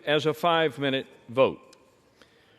as a 5-minute vote.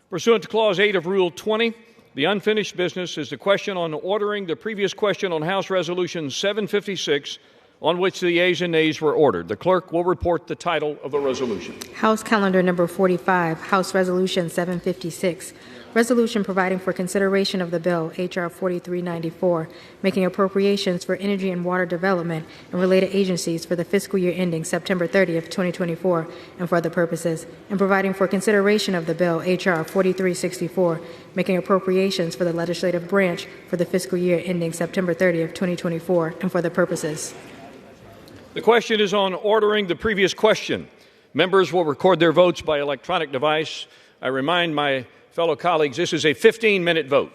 Pursuant to Clause 8 of Rule 20, the unfinished business is the question on ordering the previous question on House Resolution 756, on which the yeas and nays were ordered. The clerk will report the title of the resolution. House Calendar Number 45, House Resolution 756, Resolution providing for consideration of the bill, H.R. 4394, making appropriations for energy and water development and related agencies for the fiscal year ending September 30th, 2024, and for other purposes, and providing for consideration of the bill, H.R. 4364, making appropriations for the legislative branch for the fiscal year ending September 30th, 2024, and for other purposes. The question is on ordering the previous question. Members will record their votes by electronic device. I remind my fellow colleagues, this is a 15-minute vote.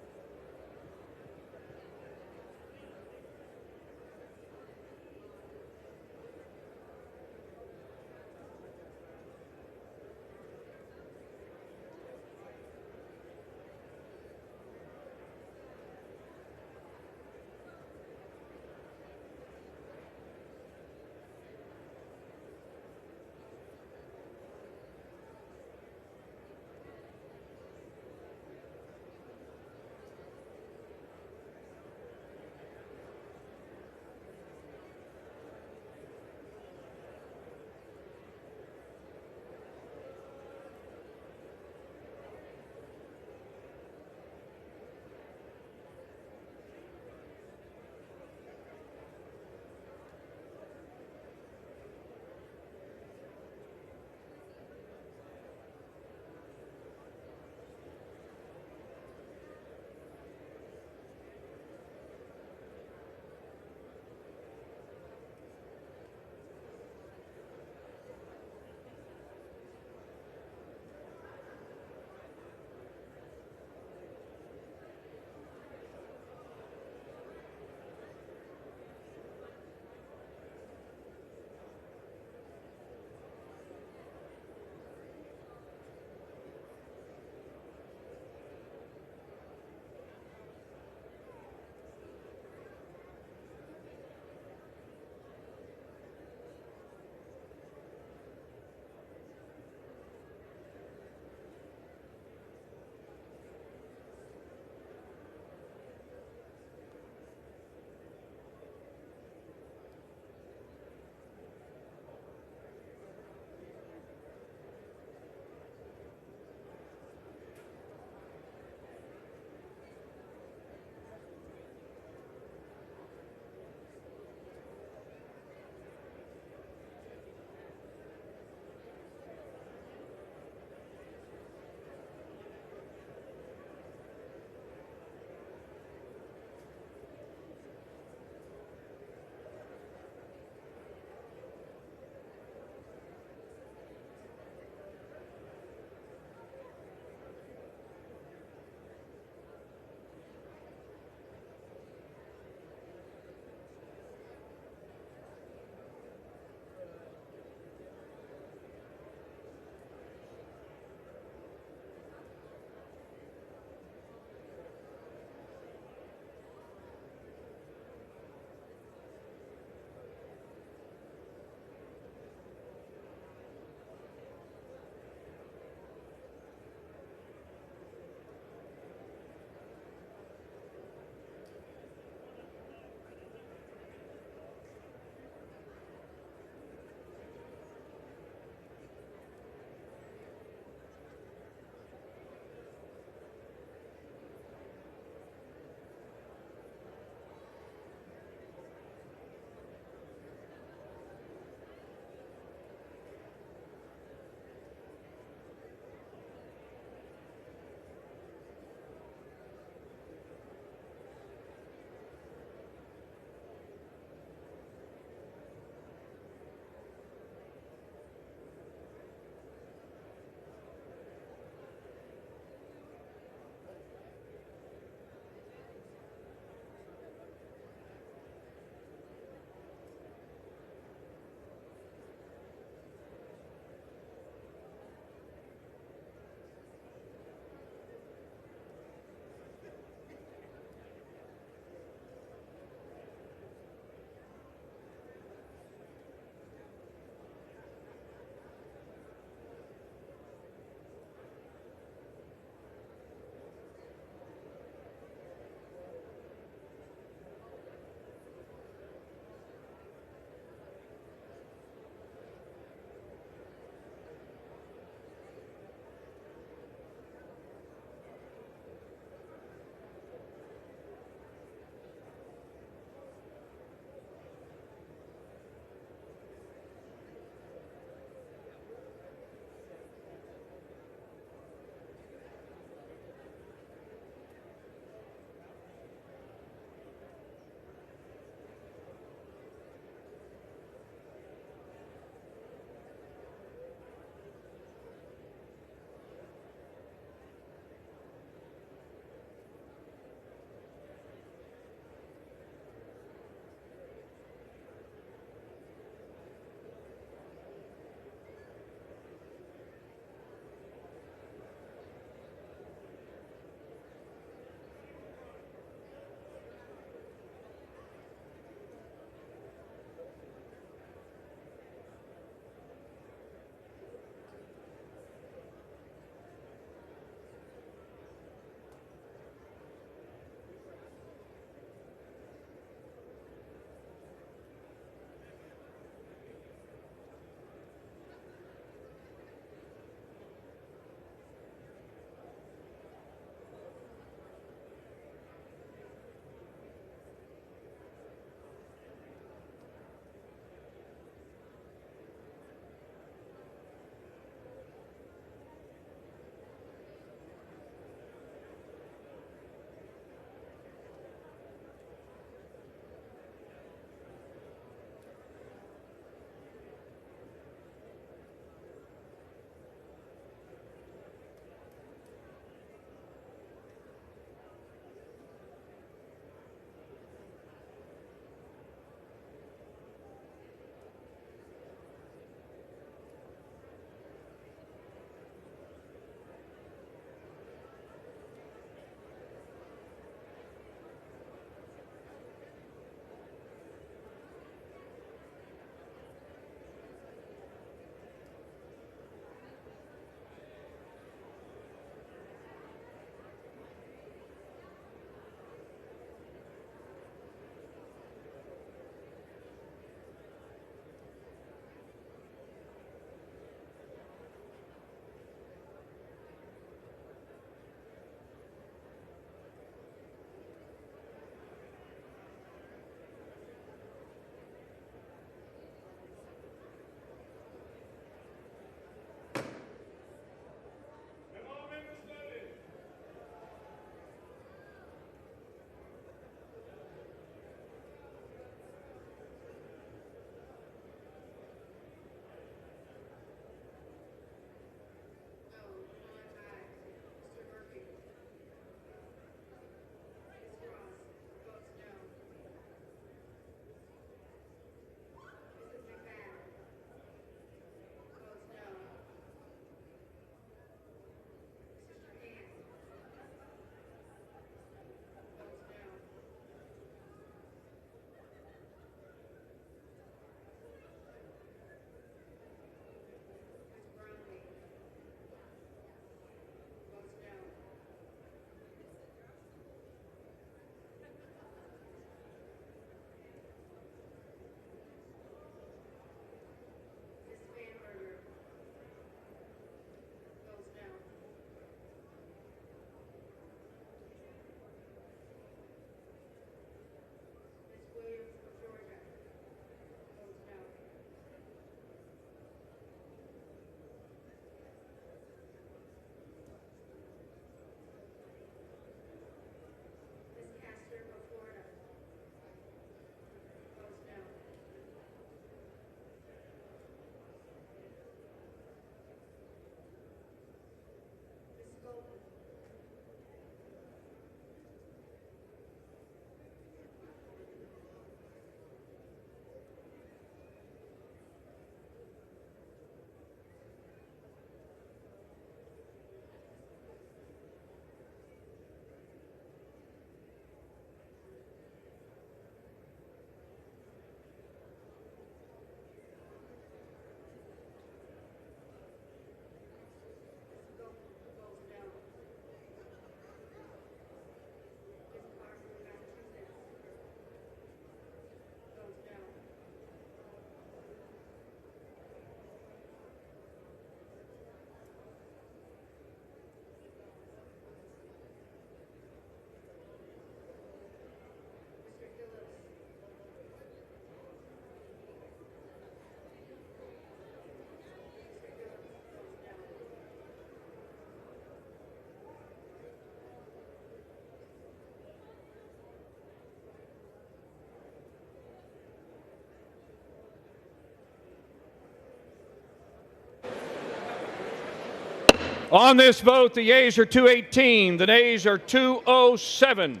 On this vote, the yeas are 218, the nays are 207.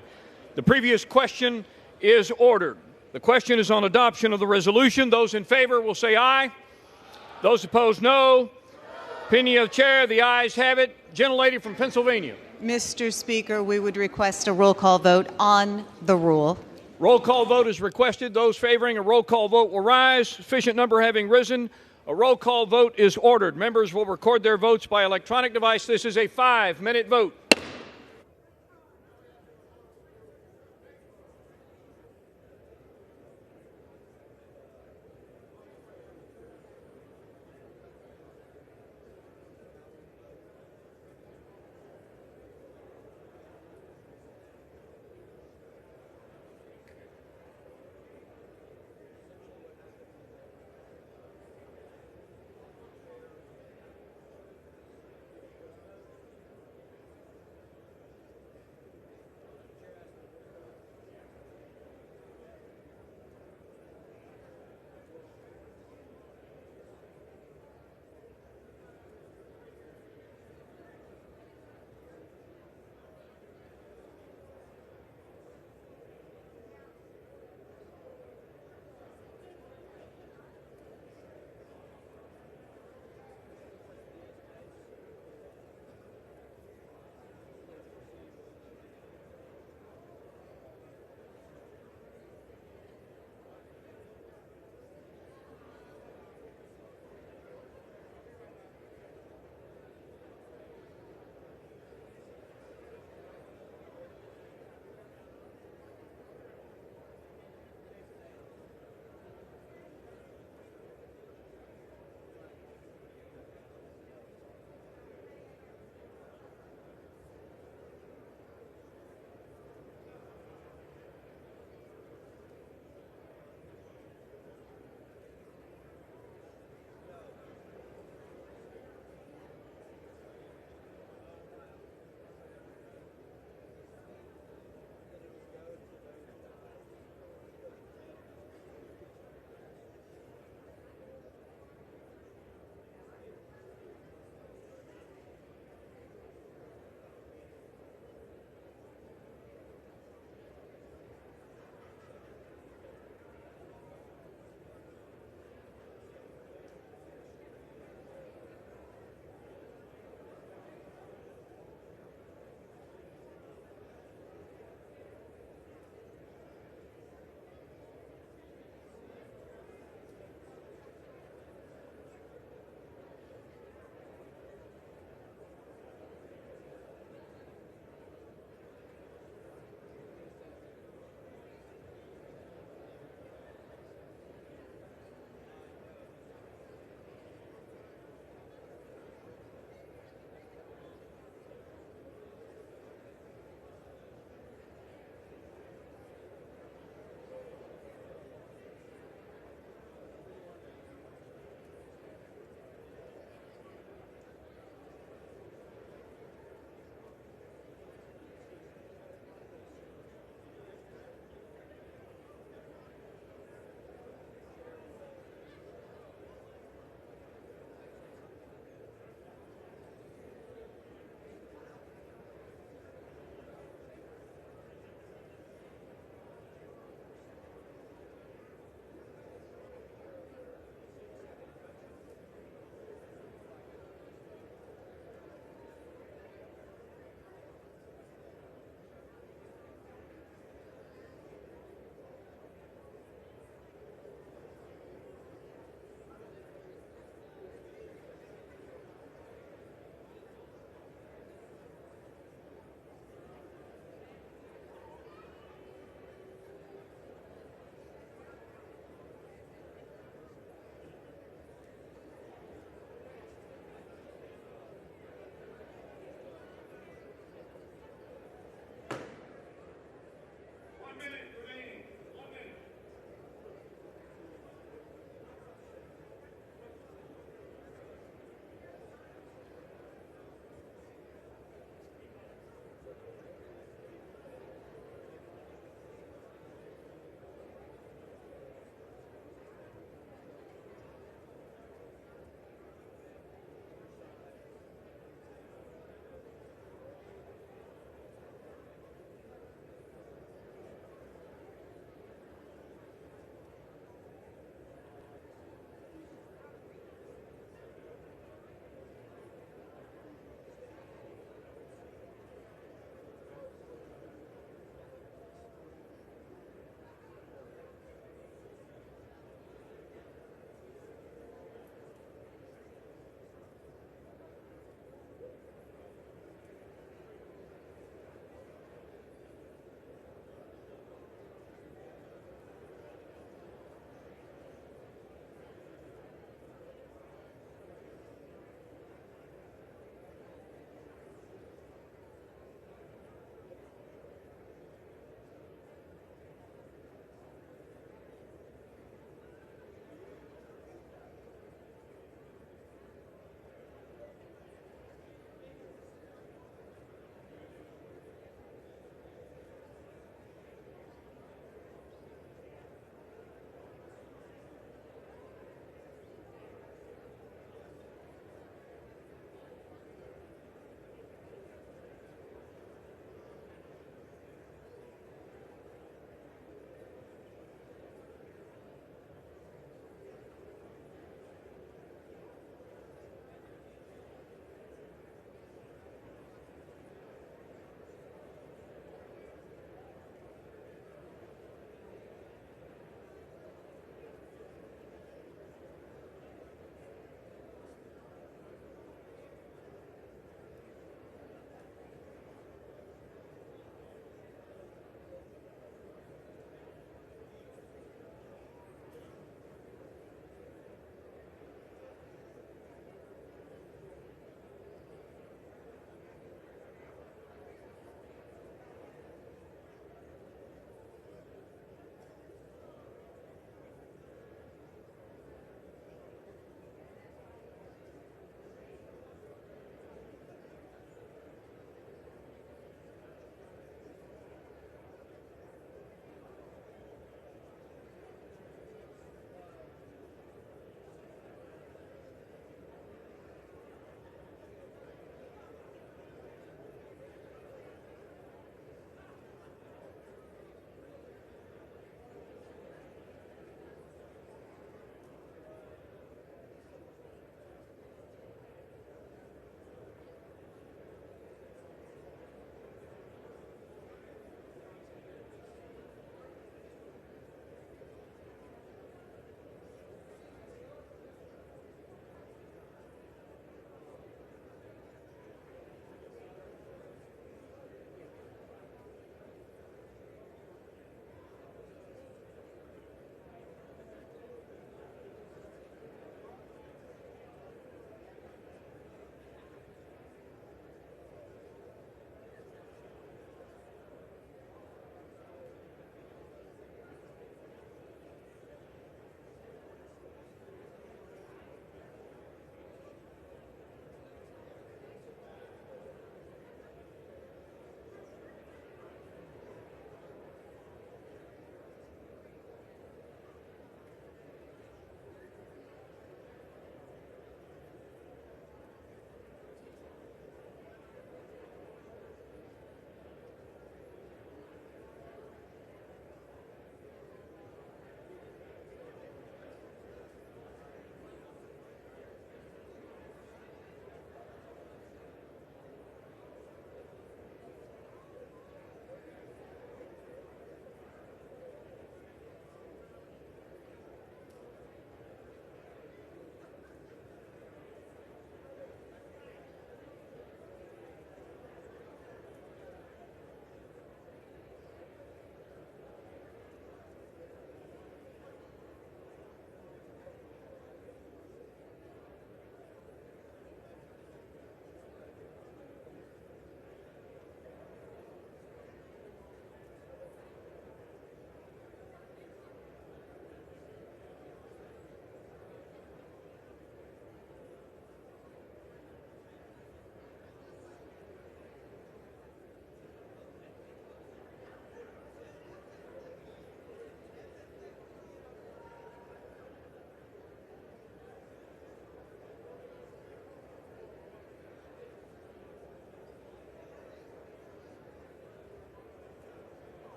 The previous question is ordered. The question is on adoption of the resolution. Those in favor will say aye. Those opposed, no. Opinion of the chair, the ayes have it. Gentlelady from Pennsylvania. Mr. Speaker, we would request a roll call vote on the rule. Roll call vote is requested. Those favoring a roll call vote will rise. Sufficient number having risen, a roll call vote is ordered. Members will record their votes by electronic device. This is a 5-minute vote.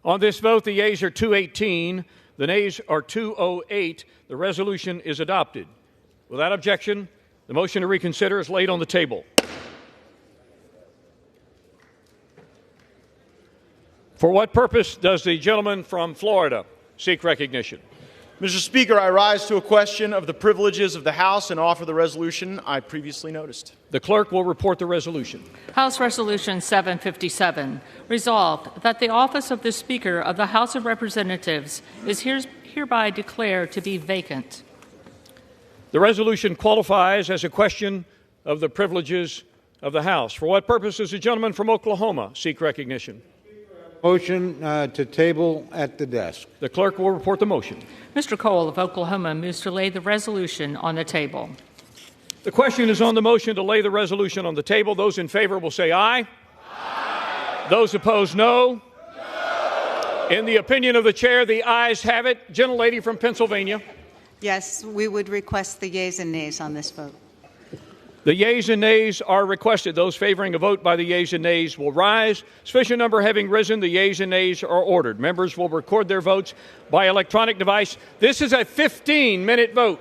On this vote, the yeas are 218, the nays are 208. The resolution is adopted. Without objection, the motion to reconsider is laid on the table. For what purpose does the gentleman from Florida seek recognition? Mr. Speaker, I rise to a question of the privileges of the House and offer the resolution I previously noticed. The clerk will report the resolution. House Resolution 757, resolved that the office of the Speaker of the House of Representatives is hereby declared to be vacant. The resolution qualifies as a question of the privileges of the House. For what purpose does the gentleman from Oklahoma seek recognition? Motion to table at the desk. The clerk will report the motion. Mr. Cole of Oklahoma moves to lay the resolution on the table. The question is on the motion to lay the resolution on the table. Those in favor will say aye. Aye. Those opposed, no. No. In the opinion of the chair, the ayes have it. Gentlelady from Pennsylvania. Yes, we would request the yeas and nays on this vote. The yeas and nays are requested. Those favoring a vote by the yeas and nays will rise. Sufficient number having risen, the yeas and nays are ordered. Members will record their votes by electronic device. This is a 15-minute vote.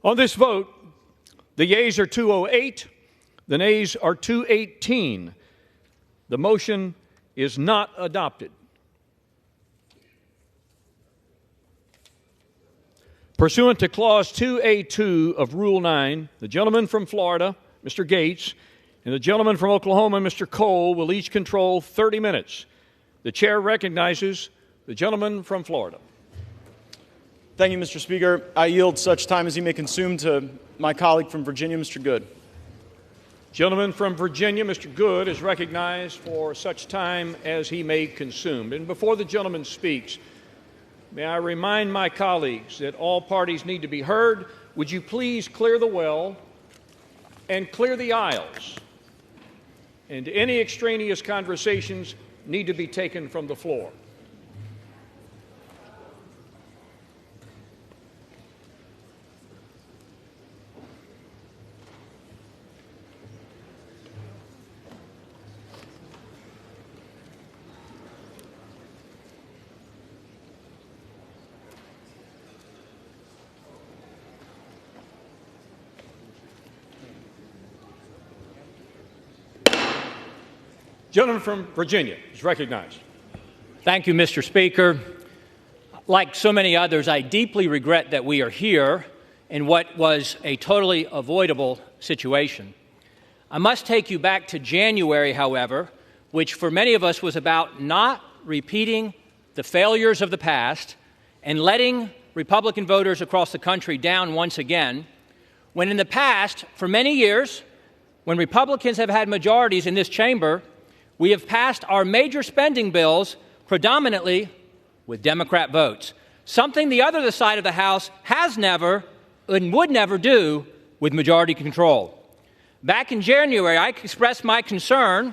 On this vote, the yeas are 208, the nays are 218. The motion is not adopted. Pursuant to Clause 2A2 of Rule 9, the gentleman from Florida, Mr. Gaetz, and the gentleman from Oklahoma, Mr. Cole, will each control 30 minutes. The chair recognizes the gentleman from Florida. Thank you, Mr. Speaker. I yield such time as he may consume to my colleague from Virginia, Mr. Good. Gentleman from Virginia, Mr. Good, is recognized for such time as he may consume. And before the gentleman speaks, may I remind my colleagues that all parties need to be heard. Would you please clear the well and clear the aisles? And any extraneous conversations need to be taken from the floor. Gentleman from Virginia is recognized. Thank you, Mr. Speaker. Like so many others, I deeply regret that we are here in what was a totally avoidable situation. I must take you back to January, however, which for many of us was about not repeating the failures of the past and letting Republican voters across the country down once again, when in the past, for many years, when Republicans have had majorities in this chamber, we have passed our major spending bills predominantly with Democrat votes, something the other side of the House has never and would never do with majority control. Back in January, I expressed my concern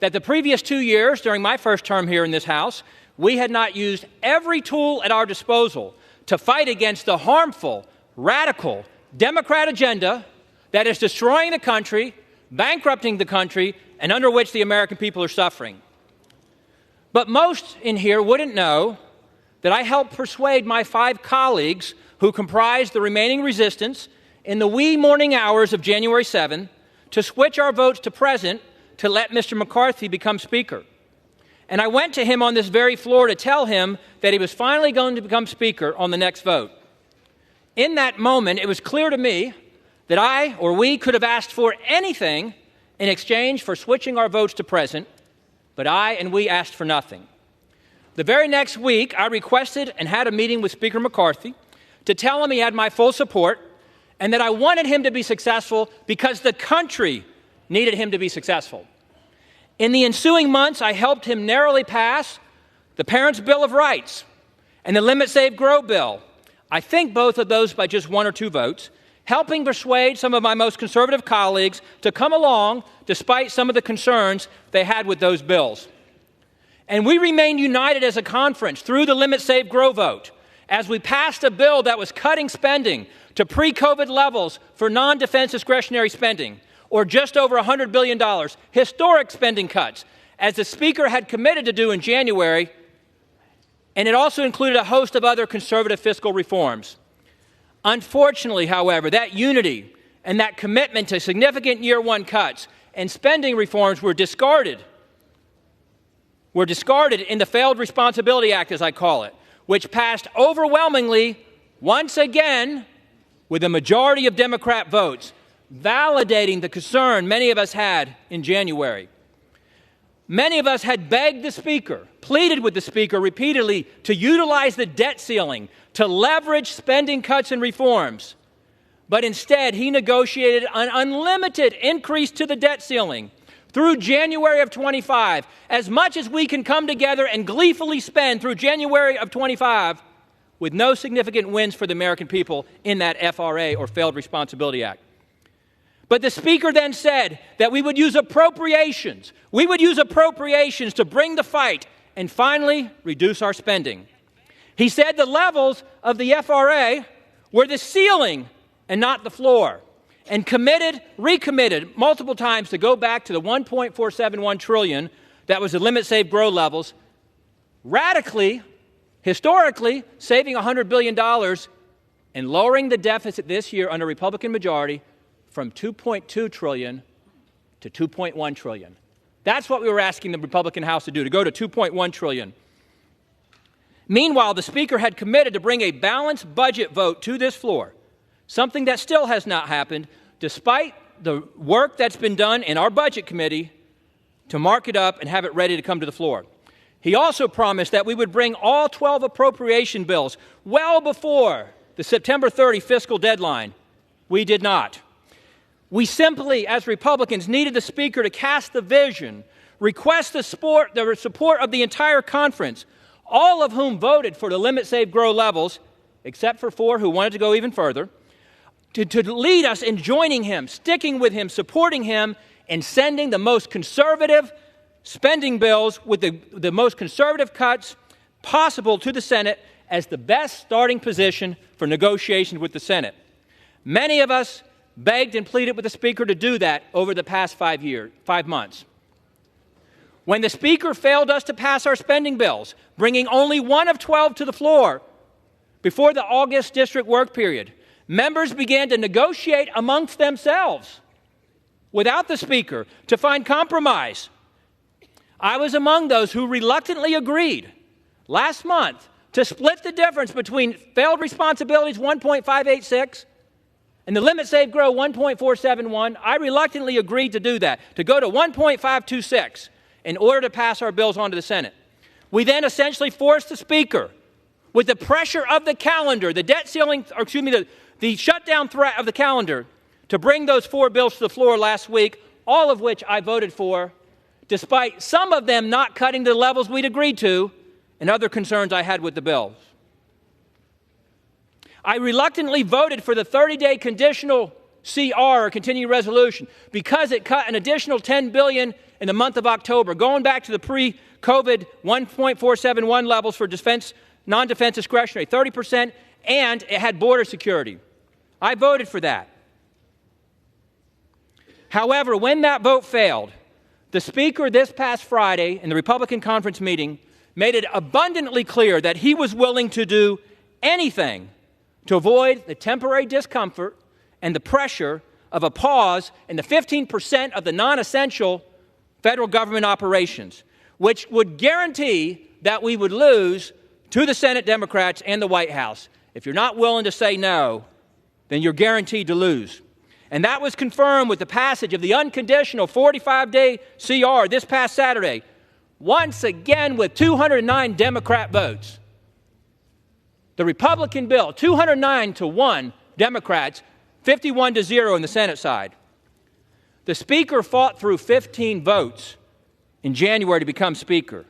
that the previous 2 years, during my first term here in this House, we had not used every tool at our disposal to fight against the harmful, radical Democrat agenda that is destroying the country, bankrupting the country, and under which the American people are suffering. But most in here wouldn't know that I helped persuade my 5 colleagues who comprised the remaining resistance in the wee morning hours of January 7 to switch our votes to present to let Mr. McCarthy become Speaker. And I went to him on this very floor to tell him that he was finally going to become Speaker on the next vote. In that moment, it was clear to me that I or we could have asked for anything in exchange for switching our votes to present, but I and we asked for nothing. The very next week, I requested and had a meeting with Speaker McCarthy to tell him he had my full support and that I wanted him to be successful because the country needed him to be successful. In the ensuing months, I helped him narrowly pass the Parents' Bill of Rights and the Limit, Save, Grow bill. I think both of those by just 1 or 2 votes, helping persuade some of my most conservative colleagues to come along despite some of the concerns they had with those bills. And we remained united as a conference through the Limit, Save, Grow vote as we passed a bill that was cutting spending to pre-COVID levels for non-defense discretionary spending, or just over $100 billion, historic spending cuts, as the Speaker had committed to do in January, and it also included a host of other conservative fiscal reforms. Unfortunately, however, that unity and that commitment to significant year one cuts and spending reforms were discarded in the Failed Responsibility Act, as I call it, which passed overwhelmingly, once again, with a majority of Democrat votes, validating the concern many of us had in January. Many of us had begged the Speaker, pleaded with the Speaker repeatedly to utilize the debt ceiling to leverage spending cuts and reforms. But instead, he negotiated an unlimited increase to the debt ceiling through January of 25, as much as we can come together and gleefully spend through January of 25, with no significant wins for the American people in that FRA, or Failed Responsibility Act. But the Speaker then said that we would use appropriations. We would use appropriations to bring the fight and finally reduce our spending. He said the levels of the FRA were the ceiling and not the floor, and recommitted multiple times to go back to the $1.471 trillion that was the Limit, Save, Grow levels, radically, historically, saving $100 billion and lowering the deficit this year under Republican majority from $2.2 trillion to $2.1 trillion. That's what we were asking the Republican House to do, to go to $2.1 trillion. Meanwhile, the Speaker had committed to bring a balanced budget vote to this floor, something that still has not happened, despite the work that's been done in our Budget Committee to mark it up and have it ready to come to the floor. He also promised that we would bring all 12 appropriation bills well before the September 30 fiscal deadline. We did not. We simply, as Republicans, needed the Speaker to cast the vision, request the support of the entire conference, all of whom voted for the limit, save, grow levels, except for 4 who wanted to go even further, to lead us in joining him, sticking with him, supporting him, and sending the most conservative spending bills with the most conservative cuts possible to the Senate as the best starting position for negotiations with the Senate. Many of us begged and pleaded with the Speaker to do that over the past 5 months. When the Speaker failed us to pass our spending bills, bringing only 1 of 12 to the floor before the August district work period, members began to negotiate amongst themselves without the Speaker to find compromise. I was among those who reluctantly agreed last month to split the difference between failed responsibilities 1.586 and the limit, save, grow 1.471. I reluctantly agreed to do that, to go to 1.526 in order to pass our bills on to the Senate. We then essentially forced the Speaker, with the pressure of the calendar, the debt ceiling, or excuse me, the shutdown threat of the calendar, to bring those 4 bills to the floor last week, all of which I voted for, despite some of them not cutting to the levels we'd agreed to and other concerns I had with the bills. I reluctantly voted for the 30-day conditional CR, or continuing resolution, because it cut an additional $10 billion in the month of October, going back to the pre-COVID 1.471 levels for defense, non-defense discretionary, 30%, and it had border security. I voted for that. However, when that vote failed, the Speaker this past Friday in the Republican conference meeting made it abundantly clear that he was willing to do anything to avoid the temporary discomfort and the pressure of a pause in the 15% of the non-essential federal government operations, which would guarantee that we would lose to the Senate Democrats and the White House. If you're not willing to say no, then you're guaranteed to lose. And that was confirmed with the passage of the unconditional 45-day CR this past Saturday, once again with 209 Democrat votes. The Republican bill, 209-1 Democrats, 51-0 in the Senate side. The Speaker fought through 15 votes in January to become Speaker,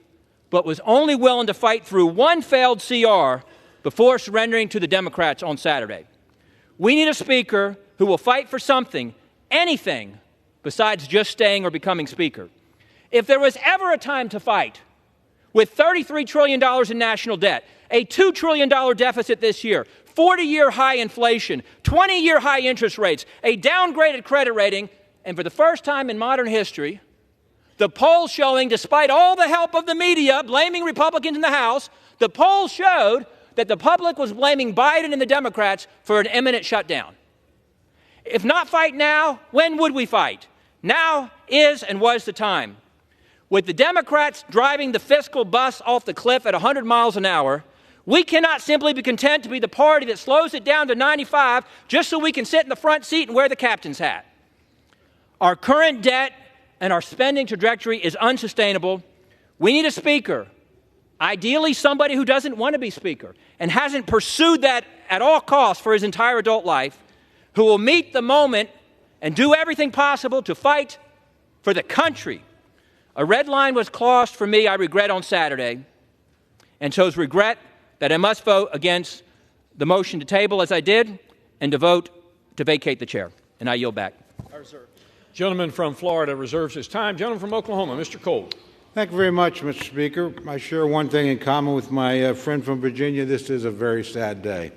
but was only willing to fight through 1 failed CR before surrendering to the Democrats on Saturday. We need a Speaker who will fight for something, anything, besides just staying or becoming Speaker. If there was ever a time to fight, with $33 trillion in national debt, a $2 trillion deficit this year, 40-year high inflation, 20-year high interest rates, a downgraded credit rating, and for the first time in modern history, the polls showing, despite all the help of the media blaming Republicans in the House, the polls showed that the public was blaming Biden and the Democrats for an imminent shutdown. If not fight now, when would we fight? Now is and was the time. With the Democrats driving the fiscal bus off the cliff at 100 miles an hour, we cannot simply be content to be the party that slows it down to 95 just so we can sit in the front seat and wear the captain's hat. Our current debt and our spending trajectory is unsustainable. We need a Speaker, ideally somebody who doesn't want to be Speaker and hasn't pursued that at all costs for his entire adult life, who will meet the moment and do everything possible to fight for the country. A red line was crossed for me, I regret, on Saturday, and chose regret that I must vote against the motion to table as I did and to vote to vacate the chair. And I yield back. Gentleman from Florida reserves his time. Gentleman from Oklahoma, Mr. Cole. Thank you very much, Mr. Speaker. I share one thing in common with my friend from Virginia. This is a very sad day,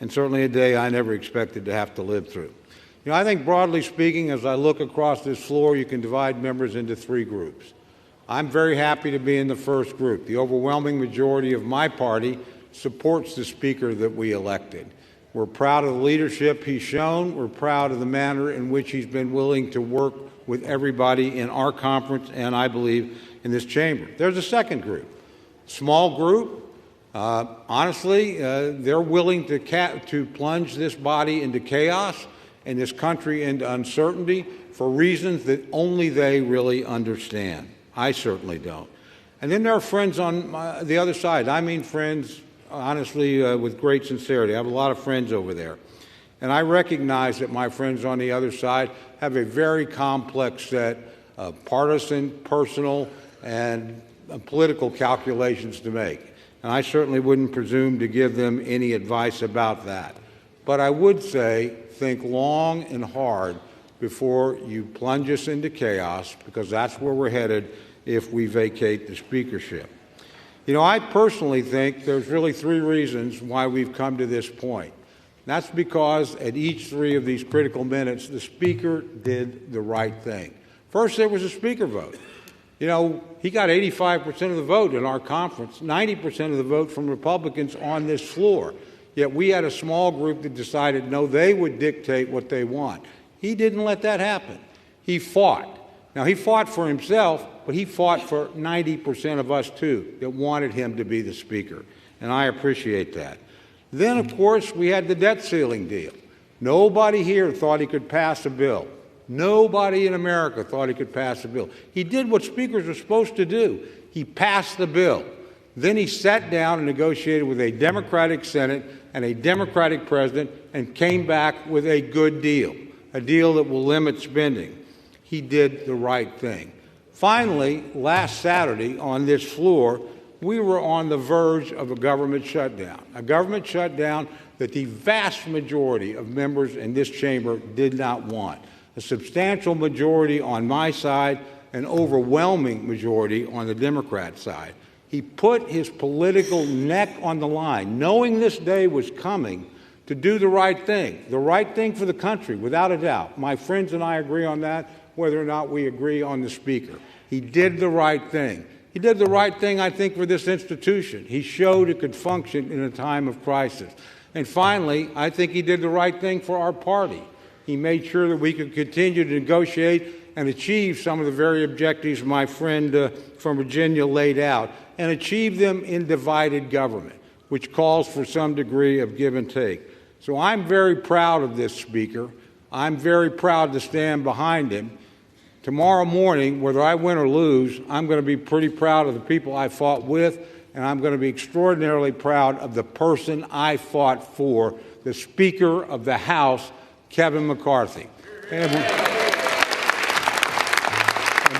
and certainly a day I never expected to have to live through. You know, I think broadly speaking, as I look across this floor, you can divide members into 3 groups. I'm very happy to be in the first group. The overwhelming majority of my party supports the Speaker that we elected. We're proud of the leadership he's shown. We're proud of the manner in which he's been willing to work with everybody in our conference and, I believe, in this chamber. There's a second group, small group. Honestly, they're willing to plunge this body into chaos and this country into uncertainty for reasons that only they really understand. I certainly don't. And then there are friends on the other side. I mean friends, honestly, with great sincerity. I have a lot of friends over there. And I recognize that my friends on the other side have a very complex set of partisan, personal, and political calculations to make. And I certainly wouldn't presume to give them any advice about that. But I would say, think long and hard before you plunge us into chaos, because that's where we're headed if we vacate the speakership. You know, I personally think there's really three reasons why we've come to this point. That's because at each three of these critical minutes, the Speaker did the right thing. First, there was a Speaker vote. You know, he got 85% of the vote in our conference, 90% of the vote from Republicans on this floor. Yet we had a small group that decided, no, they would dictate what they want. He didn't let that happen. He fought. Now, he fought for himself, but he fought for 90% of us, too, that wanted him to be the Speaker. And I appreciate that. Then, of course, we had the debt ceiling deal. Nobody here thought he could pass a bill. Nobody in America thought he could pass a bill. He did what speakers are supposed to do. He passed the bill. Then he sat down and negotiated with a Democratic Senate and a Democratic president and came back with a good deal, a deal that will limit spending. He did the right thing. Finally, last Saturday on this floor, we were on the verge of a government shutdown that the vast majority of members in this chamber did not want. A substantial majority on my side, an overwhelming majority on the Democrat side. He put his political neck on the line, knowing this day was coming, to do the right thing for the country, without a doubt. My friends and I agree on that, whether or not we agree on the Speaker. He did the right thing. He did the right thing, I think, for this institution. He showed it could function in a time of crisis. And finally, I think he did the right thing for our party. He made sure that we could continue to negotiate and achieve some of the very objectives my friend from Virginia laid out, and achieve them in divided government, which calls for some degree of give and take. So I'm very proud of this Speaker. I'm very proud to stand behind him. Tomorrow morning, whether I win or lose, I'm going to be pretty proud of the people I fought with, and I'm going to be extraordinarily proud of the person I fought for, the Speaker of the House, Kevin McCarthy. And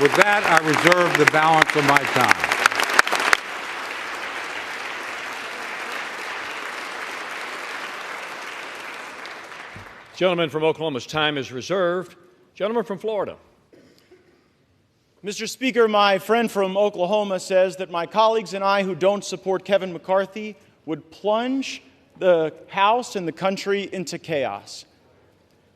with that, I reserve the balance of my time. Gentleman from Oklahoma's time is reserved. Gentleman from Florida. Mr. Speaker, my friend from Oklahoma says that my colleagues and I who don't support Kevin McCarthy would plunge the House and the country into chaos.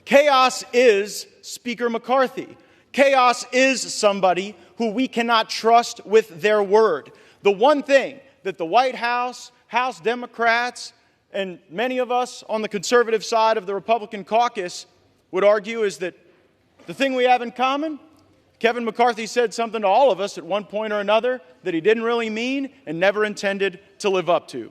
Chaos is Speaker McCarthy. Chaos is somebody who we cannot trust with their word. The one thing that the White House, House Democrats, and many of us on the conservative side of the Republican caucus would argue is that the thing we have in common, Kevin McCarthy said something to all of us at one point or another that he didn't really mean and never intended to live up to.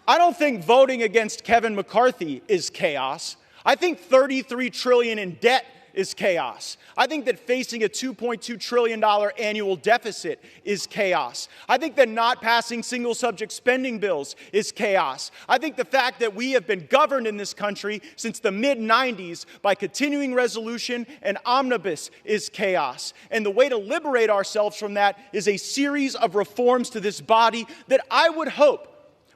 I don't think voting against Kevin McCarthy is chaos. I think $33 trillion in debt is chaos. I think that facing a $2.2 trillion annual deficit is chaos. I think that not passing single subject spending bills is chaos. I think the fact that we have been governed in this country since the mid-90s by continuing resolution and omnibus is chaos. And the way to liberate ourselves from that is a series of reforms to this body that I would hope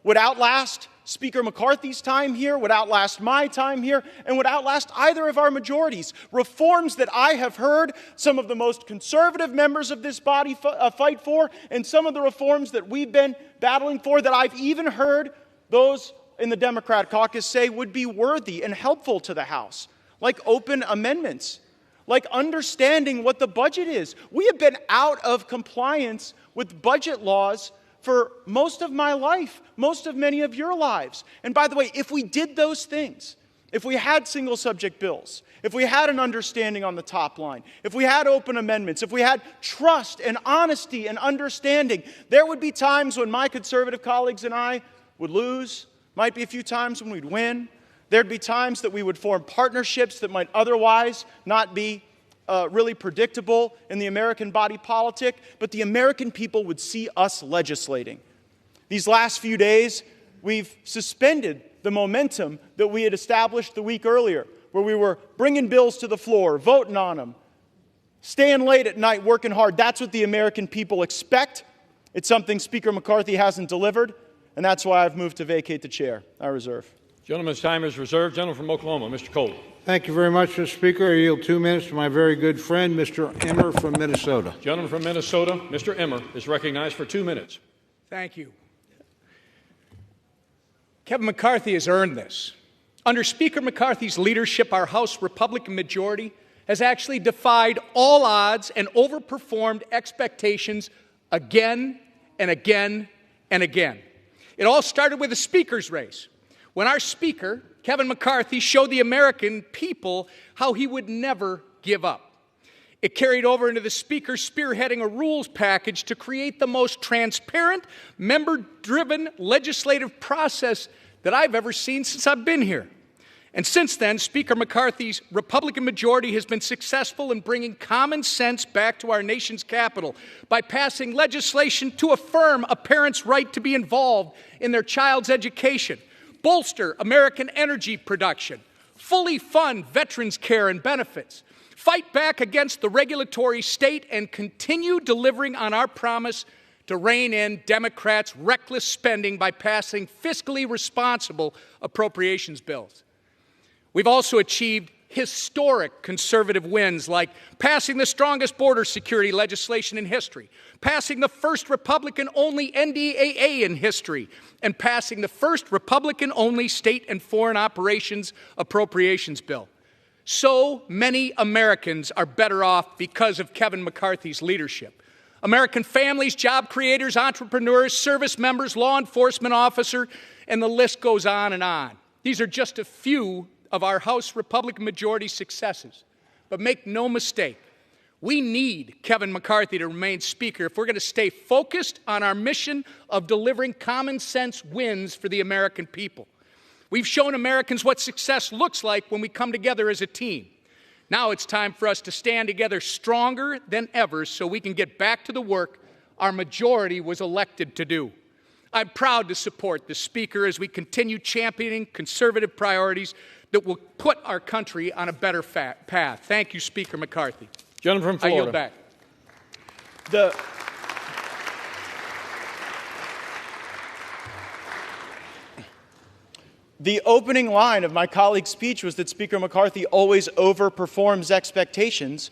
would outlast Speaker McCarthy's time here, would outlast my time here, and would outlast either of our majorities. Reforms that I have heard some of the most conservative members of this body fight for, and some of the reforms that we've been battling for that I've even heard those in the Democrat caucus say would be worthy and helpful to the House, like open amendments, like understanding what the budget is. We have been out of compliance with budget laws for most of my life, most of many of your lives. And by the way, if we did those things, if we had single subject bills, if we had an understanding on the top line, if we had open amendments, if we had trust and honesty and understanding, there would be times when my conservative colleagues and I would lose, might be a few times when we'd win. There'd be times that we would form partnerships that might otherwise not be really predictable in the American body politic, but the American people would see us legislating. These last few days, we've suspended the momentum that we had established the week earlier, where we were bringing bills to the floor, voting on them, staying late at night, working hard. That's what the American people expect. It's something Speaker McCarthy hasn't delivered, and that's why I've moved to vacate the chair. I reserve. Gentleman's time is reserved. Gentleman from Oklahoma, Mr. Cole. Thank you very much, Mr. Speaker. I yield 2 minutes to my very good friend, Mr. Emmer from Minnesota. Gentleman from Minnesota, Mr. Emmer, is recognized for 2 minutes. Thank you. Kevin McCarthy has earned this. Under Speaker McCarthy's leadership, our House Republican majority has actually defied all odds and overperformed expectations again and again and again. It all started with the Speaker's race, when our Speaker, Kevin McCarthy, showed the American people how he would never give up. It carried over into the Speaker spearheading a rules package to create the most transparent, member-driven legislative process that I've ever seen since I've been here. And since then, Speaker McCarthy's Republican majority has been successful in bringing common sense back to our nation's capital by passing legislation to affirm a parent's right to be involved in their child's education, bolster American energy production, fully fund veterans' care and benefits, fight back against the regulatory state, and continue delivering on our promise to rein in Democrats' reckless spending by passing fiscally responsible appropriations bills. We've also achieved historic conservative wins, like passing the strongest border security legislation in history, passing the first Republican-only NDAA in history, and passing the first Republican-only state and foreign operations appropriations bill. So many Americans are better off because of Kevin McCarthy's leadership. American families, job creators, entrepreneurs, service members, law enforcement officers, and the list goes on and on. These are just a few of our House Republican majority successes. But make no mistake, we need Kevin McCarthy to remain Speaker if we're going to stay focused on our mission of delivering common sense wins for the American people. We've shown Americans what success looks like when we come together as a team. Now it's time for us to stand together stronger than ever so we can get back to the work our majority was elected to do. I'm proud to support the Speaker as we continue championing conservative priorities that will put our country on a better path. Thank you, Speaker McCarthy. Gentleman from Florida. I yield back. The opening line of my colleague's speech was that Speaker McCarthy always overperforms expectations,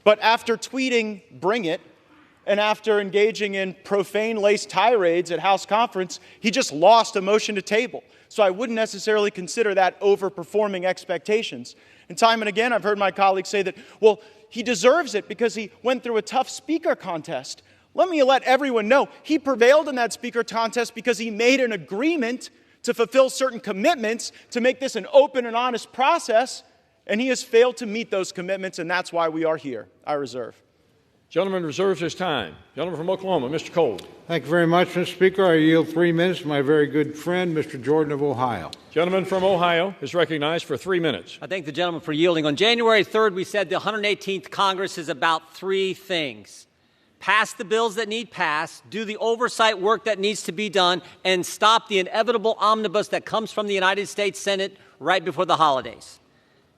but after tweeting "bring it," and after engaging in profane-laced tirades at House conference, he just lost a motion to table. So I wouldn't necessarily consider that overperforming expectations. And time and again, I've heard my colleagues say that, well, he deserves it because he went through a tough speaker contest. Let me let everyone know, he prevailed in that speaker contest because he made an agreement to fulfill certain commitments to make this an open and honest process, and he has failed to meet those commitments, and that's why we are here. I reserve. Gentleman reserves his time. Gentleman from Oklahoma, Mr. Cole. Thank you very much, Mr. Speaker. I yield 3 minutes to my very good friend, Mr. Jordan of Ohio. Gentleman from Ohio is recognized for 3 minutes. I thank the gentleman for yielding. On January 3rd, we said the 118th Congress is about 3 things. Pass the bills that need passed, do the oversight work that needs to be done, and stop the inevitable omnibus that comes from the United States Senate right before the holidays.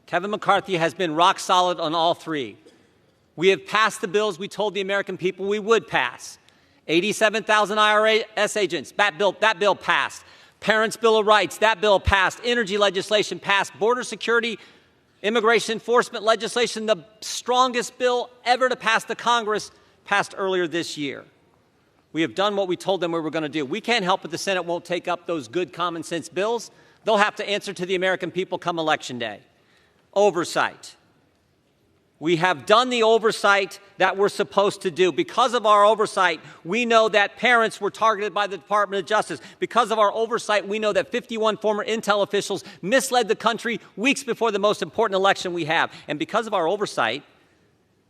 Kevin McCarthy has been rock solid on all 3. We have passed the bills we told the American people we would pass. 87,000 IRS agents, that bill passed. Parents' Bill of Rights, that bill passed. Energy legislation passed. Border security, immigration enforcement legislation, the strongest bill ever to pass the Congress, passed earlier this year. We have done what we told them we were going to do. We can't help it the Senate won't take up those good common sense bills. They'll have to answer to the American people come Election Day. Oversight. We have done the oversight that we're supposed to do. Because of our oversight, we know that parents were targeted by the Department of Justice. Because of our oversight, we know that 51 former intel officials misled the country weeks before the most important election we have. And because of our oversight,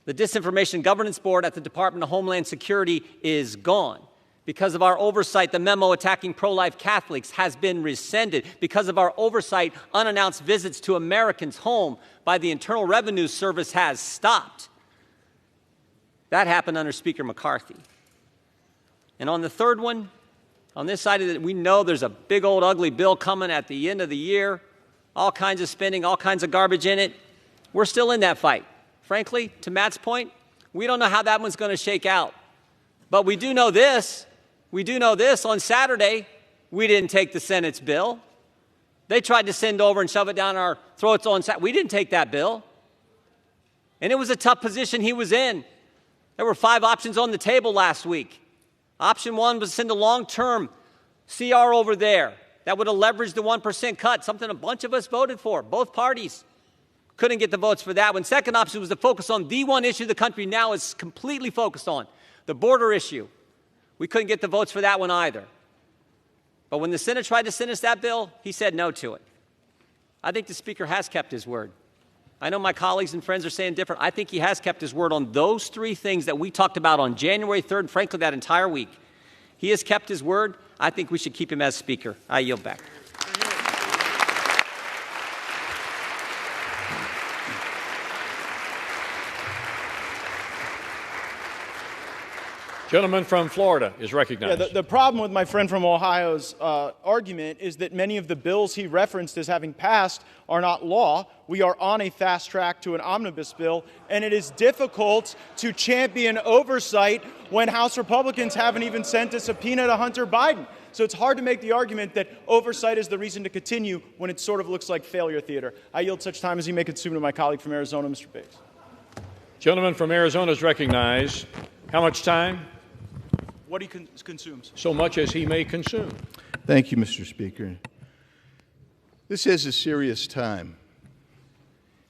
the Disinformation Governance Board at the Department of Homeland Security is gone. Because of our oversight, the memo attacking pro-life Catholics has been rescinded. Because of our oversight, unannounced visits to Americans' home by the Internal Revenue Service has stopped. That happened under Speaker McCarthy. And on the third one, on this side of it, we know there's a big old ugly bill coming at the end of the year, all kinds of spending, all kinds of garbage in it. We're still in that fight. Frankly, to Matt's point, we don't know how that one's going to shake out. But we do know this. We do know this. On Saturday, we didn't take the Senate's bill. They tried to send over and shove it down our throats on Saturday. We didn't take that bill. And it was a tough position he was in. There were 5 options on the table last week. Option 1 was to send a long-term CR over there that would have leveraged the 1% cut, something a bunch of us voted for, both parties. Couldn't get the votes for that one. Second option was to focus on the one issue the country now is completely focused on, the border issue. We couldn't get the votes for that one either. But when the Senate tried to send us that bill, he said no to it. I think the Speaker has kept his word. I know my colleagues and friends are saying different. I think he has kept his word on those 3 things that we talked about on January 3rd, and frankly, that entire week. He has kept his word. I think we should keep him as Speaker. I yield back. Gentleman from Florida is recognized. Yeah, the problem with my friend from Ohio's argument is that many of the bills he referenced as having passed are not law. We are on a fast track to an omnibus bill, and it is difficult to champion oversight when House Republicans haven't even sent a subpoena to Hunter Biden. So it's hard to make the argument that oversight is the reason to continue when it sort of looks like failure theater. I yield such time as you may consume to my colleague from Arizona, Mr. Bates. Gentleman from Arizona is recognized. How much time? What he consumes. So much as he may consume. Thank you, Mr. Speaker. This is a serious time.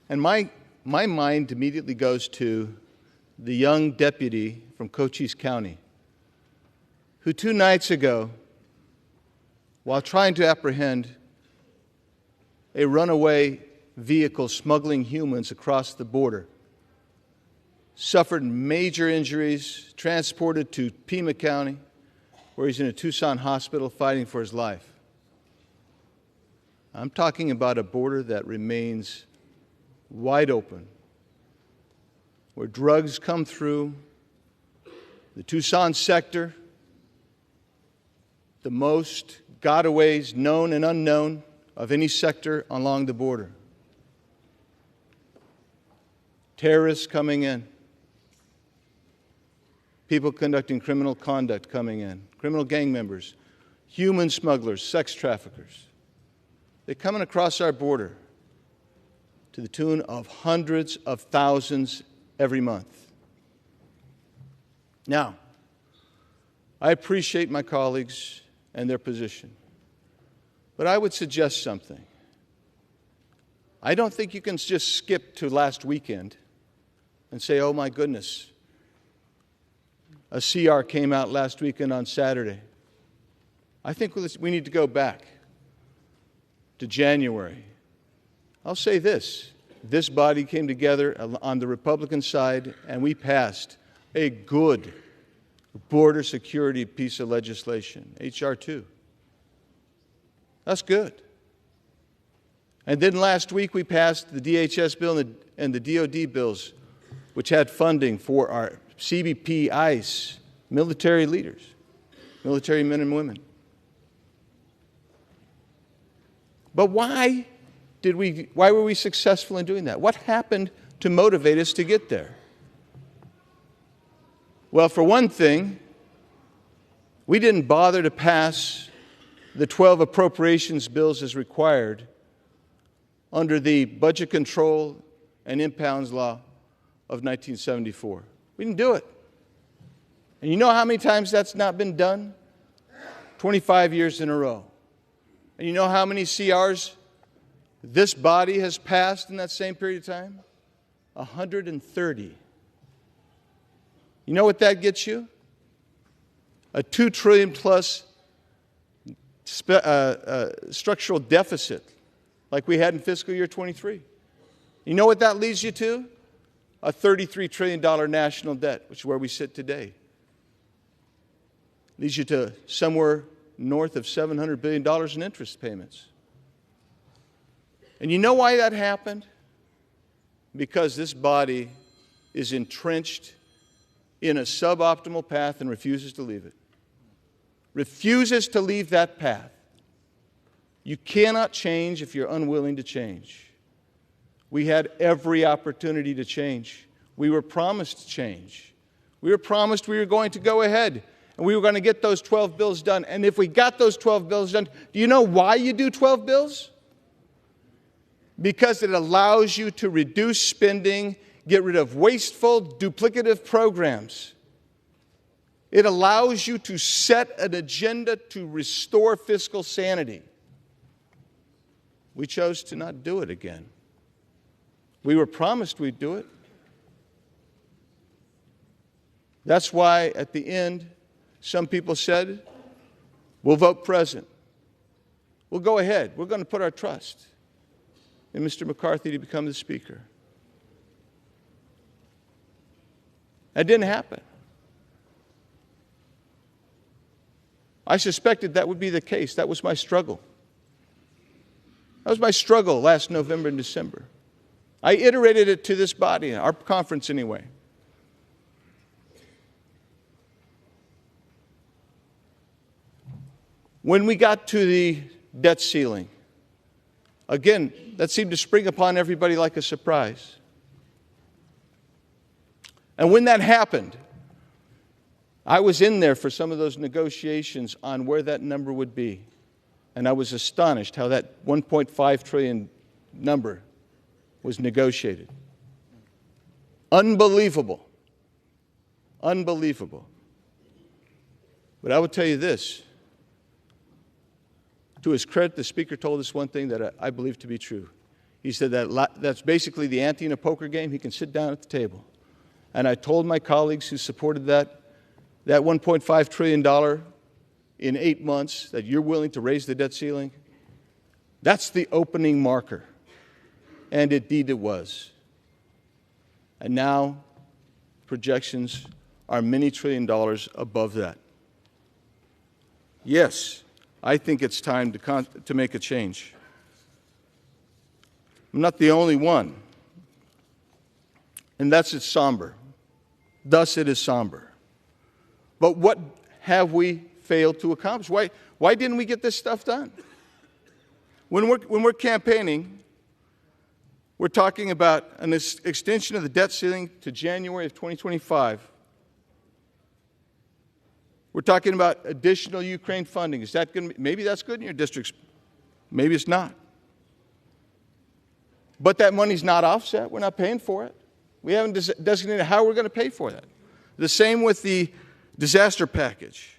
And my mind immediately goes to the young deputy from Cochise County who 2 nights ago, while trying to apprehend a runaway vehicle smuggling humans across the border, suffered major injuries, transported to Pima County, where he's in a Tucson hospital fighting for his life. I'm talking about a border that remains wide open, where drugs come through the Tucson sector, the most gotaways known and unknown of any sector along the border. Terrorists coming in. People conducting criminal conduct coming in, criminal gang members, human smugglers, sex traffickers. They're coming across our border to the tune of hundreds of thousands every month. Now, I appreciate my colleagues and their position, but I would suggest something. I don't think you can just skip to last weekend and say, oh my goodness, a CR came out last weekend on Saturday. I think we need to go back to January. I'll say this. This body came together on the Republican side, and we passed a good border security piece of legislation, H.R. 2. That's good. And then last week we passed the DHS bill and the DOD bills, which had funding for our CBP, ICE, military leaders, military men and women. But why were we successful in doing that? What happened to motivate us to get there? Well, for one thing, we didn't bother to pass the 12 appropriations bills as required under the Budget Control and Impounds Law of 1974. We didn't do it. And you know how many times that's not been done? 25 years in a row. And you know how many CRs this body has passed in that same period of time? 130. You know what that gets you? A $2 trillion plus structural deficit like we had in fiscal year 23. You know what that leads you to? A $33 trillion national debt, which is where we sit today. Leads you to somewhere north of $700 billion in interest payments. And you know why that happened? Because this body is entrenched in a suboptimal path and refuses to leave it. Refuses to leave that path. You cannot change if you're unwilling to change. We had every opportunity to change. We were promised change. We were promised we were going to go ahead and we were going to get those 12 bills done. And if we got those 12 bills done, do you know why you do 12 bills? Because it allows you to reduce spending, get rid of wasteful, duplicative programs. It allows you to set an agenda to restore fiscal sanity. We chose to not do it again. We were promised we'd do it. That's why at the end, some people said, we'll vote present. We'll go ahead. We're going to put our trust in Mr. McCarthy to become the Speaker. That didn't happen. I suspected that would be the case. That was my struggle. That was my struggle last November and December. I iterated it to this body, our conference anyway. When we got to the debt ceiling, again, that seemed to spring upon everybody like a surprise. And when that happened, I was in there for some of those negotiations on where that number would be. And I was astonished how that $1.5 trillion number was negotiated. Unbelievable. Unbelievable. But I will tell you this. To his credit, the Speaker told us one thing that I believe to be true. He said that that's basically the ante in a poker game. He can sit down at the table. And I told my colleagues who supported that $1.5 trillion in 8 months, that you're willing to raise the debt ceiling, that's the opening marker. And indeed it was. And now projections are many $trillion above that. Yes, I think it's time to make a change. I'm not the only one. And that's it's somber. Thus it is somber. But what have we failed to accomplish? Why didn't we get this stuff done? When we're campaigning, we're talking about an extension of the debt ceiling to January of 2025. We're talking about additional Ukraine funding. Is that going to be, maybe that's good in your districts. Maybe it's not. But that money's not offset. We're not paying for it. We haven't designated how we're going to pay for that. The same with the disaster package.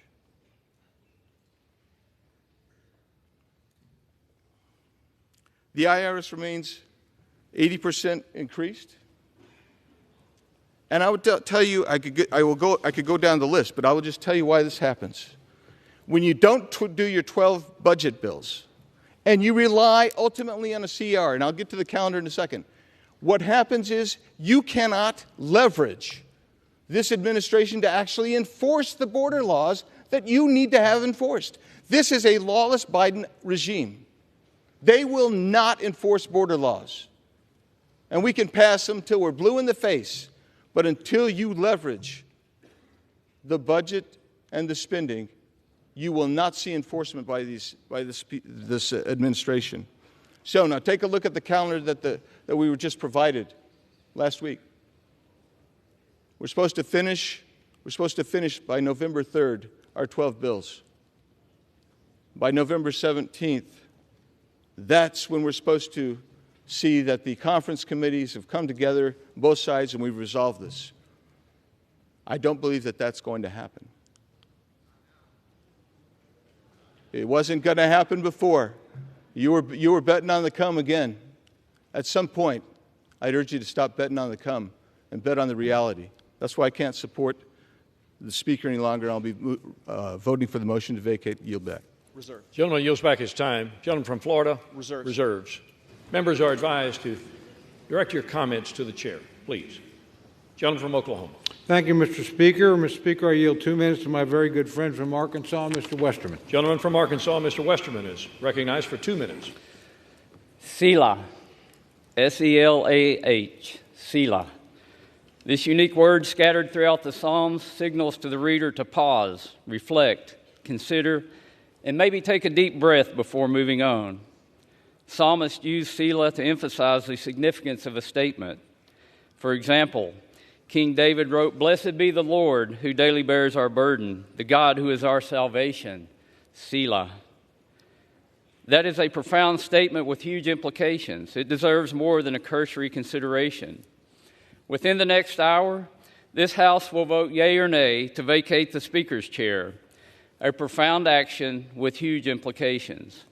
The IRS remains 80% increased. And I would tell you, I could go down the list, but I will just tell you why this happens. When you don't do your 12 budget bills, and you rely ultimately on a CR, and I'll get to the calendar in a second, what happens is you cannot leverage this administration to actually enforce the border laws that you need to have enforced. This is a lawless Biden regime. They will not enforce border laws. And we can pass them till we're blue in the face. But until you leverage the budget and the spending, you will not see enforcement by this administration. So now take a look at the calendar that we were just provided last week. We're supposed to finish by November 3rd our 12 bills. By November 17th, that's when we're supposed to see that the conference committees have come together, both sides, and we've resolved this. I don't believe that that's going to happen. It wasn't going to happen before. You were betting on the come again. At some point, I'd urge you to stop betting on the come and bet on the reality. That's why I can't support the Speaker any longer. I'll be voting for the motion to vacate. Yield back. Reserve. Gentleman yields back his time. Gentleman from Florida. Reserves. Reserves. Members are advised to direct your comments to the chair, please. Gentleman from Oklahoma. Thank you, Mr. Speaker. Mr. Speaker, I yield 2 minutes to my very good friend from Arkansas, Mr. Westerman. Gentleman from Arkansas, Mr. Westerman, is recognized for 2 minutes. Selah, S-E-L-A-H, Selah. This unique word scattered throughout the Psalms signals to the reader to pause, reflect, consider, and maybe take a deep breath before moving on. Psalmists use Selah to emphasize the significance of a statement. For example, King David wrote, "Blessed be the Lord who daily bears our burden, the God who is our salvation." Selah. That is a profound statement with huge implications. It deserves more than a cursory consideration. Within the next hour, this House will vote yea or nay to vacate the Speaker's chair, a profound action with huge implications.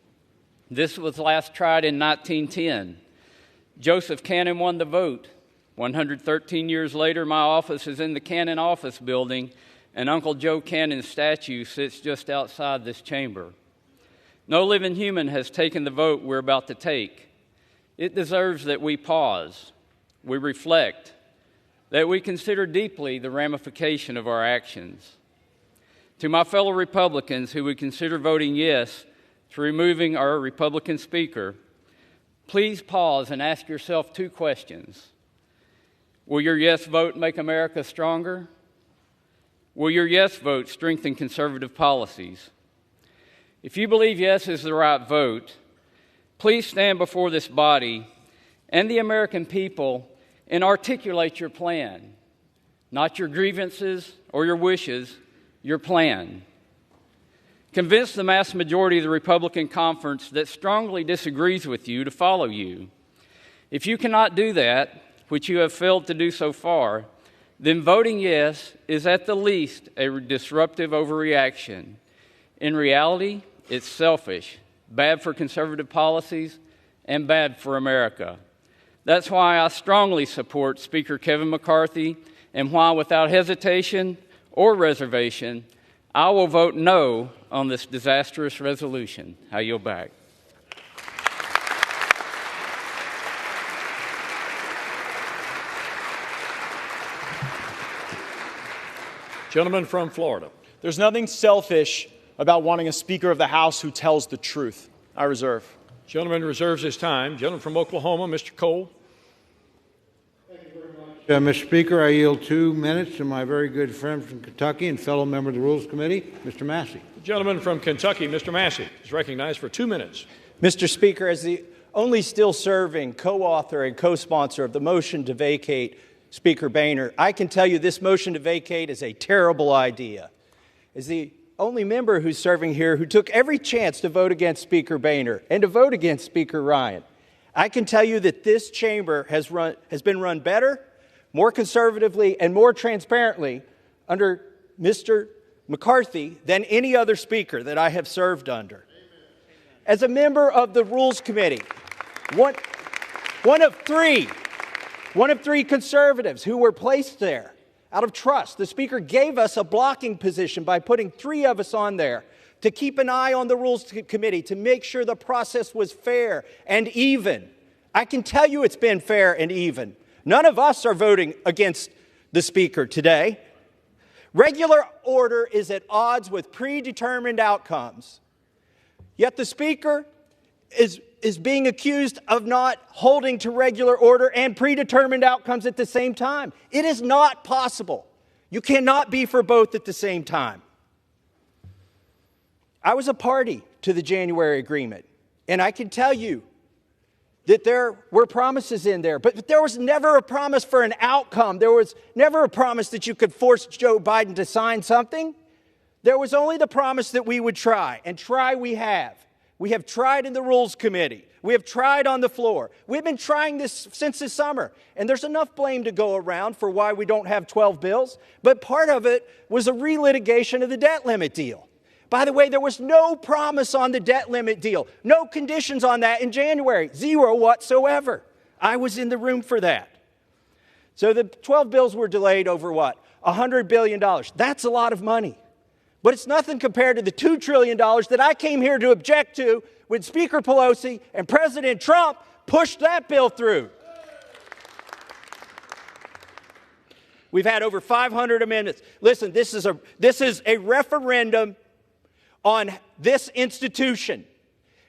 This was last tried in 1910. Joseph Cannon won the vote. 113 years later, my office is in the Cannon Office Building, and Uncle Joe Cannon's statue sits just outside this chamber. No living human has taken the vote we're about to take. It deserves that we pause, we reflect, that we consider deeply the ramification of our actions. To my fellow Republicans who would consider voting yes to removing our Republican Speaker, please pause and ask yourself 2 questions. Will your yes vote make America stronger? Will your yes vote strengthen conservative policies? If you believe yes is the right vote, please stand before this body and the American people and articulate your plan. Not your grievances or your wishes, your plan. Convince the mass majority of the Republican conference that strongly disagrees with you to follow you. If you cannot do that, which you have failed to do so far, then voting yes is at the least a disruptive overreaction. In reality, it's selfish, bad for conservative policies, and bad for America. That's why I strongly support Speaker Kevin McCarthy, and why without hesitation or reservation, I will vote no on this disastrous resolution. I yield back. Gentleman from Florida. There's nothing selfish about wanting a Speaker of the House who tells the truth. I reserve. Gentleman reserves his time. Gentleman from Oklahoma, Mr. Cole. Thank you very much. Mr. Speaker, I yield 2 minutes to my very good friend from Kentucky and fellow member of the Rules Committee, Mr. Massey. The gentleman from Kentucky, Mr. Massey, is recognized for 2 minutes. Mr. Speaker, as the only still serving co-author and co-sponsor of the motion to vacate Speaker Boehner, I can tell you this motion to vacate is a terrible idea. As the only member who's serving here who took every chance to vote against Speaker Boehner and to vote against Speaker Ryan, I can tell you that this chamber has been run better, more conservatively, and more transparently under Mr. McCarthy than any other speaker that I have served under. As a member of the Rules Committee, one of three conservatives who were placed there out of trust, the Speaker gave us a blocking position by putting 3 of us on there to keep an eye on the Rules Committee to make sure the process was fair and even. I can tell you it's been fair and even. None of us are voting against the Speaker today. Regular order is at odds with predetermined outcomes. Yet the Speaker is being accused of not holding to regular order and predetermined outcomes at the same time. It is not possible. You cannot be for both at the same time. I was a party to the January agreement, and I can tell you that there were promises in there, but there was never a promise for an outcome. There was never a promise that you could force Joe Biden to sign something. There was only the promise that we would try, and try we have. We have tried in the Rules Committee. We have tried on the floor. We've been trying this since the summer, and there's enough blame to go around for why we don't have 12 bills, but part of it was a relitigation of the debt limit deal. By the way, there was no promise on the debt limit deal, no conditions on that in January, 0 whatsoever. I was in the room for that. So the 12 bills were delayed over what? $100 billion. That's a lot of money. But it's nothing compared to the $2 trillion that I came here to object to when Speaker Pelosi and President Trump pushed that bill through. We've had over 500 amendments. Listen, this is a referendum on this institution.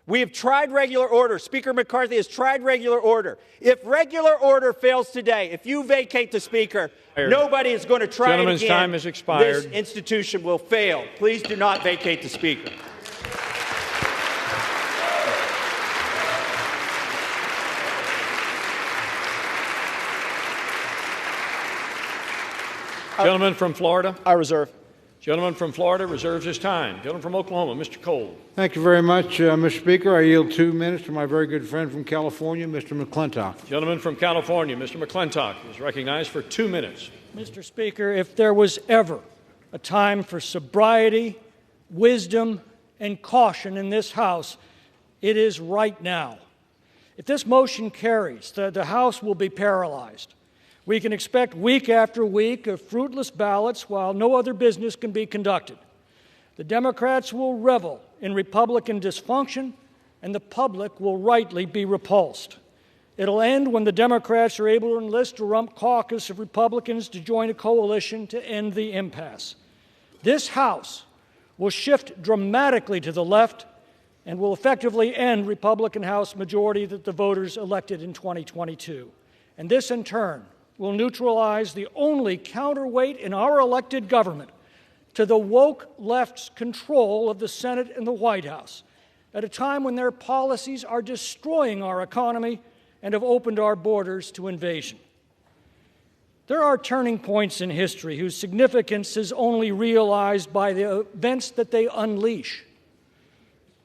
We have tried regular order. Speaker McCarthy has tried regular order. If regular order fails today, if you vacate the Speaker, nobody is going to try it again. Gentleman's time has expired. This institution will fail. Please do not vacate the Speaker. Gentleman from Florida. I reserve. Gentleman from Florida reserves his time. Gentleman from Oklahoma, Mr. Cole. Thank you very much, Mr. Speaker. I yield 2 minutes to my very good friend from California, Mr. McClintock. Gentleman from California, Mr. McClintock, is recognized for 2 minutes. Mr. Speaker, if there was ever a time for sobriety, wisdom, and caution in this House, it is right now. If this motion carries, the House will be paralyzed. We can expect week after week of fruitless ballots while no other business can be conducted. The Democrats will revel in Republican dysfunction, and the public will rightly be repulsed. It'll end when the Democrats are able to enlist a rump caucus of Republicans to join a coalition to end the impasse. This House will shift dramatically to the left and will effectively end Republican House majority that the voters elected in 2022. And this, in turn, will neutralize the only counterweight in our elected government to the woke left's control of the Senate and the White House at a time when their policies are destroying our economy and have opened our borders to invasion. There are turning points in history whose significance is only realized by the events that they unleash.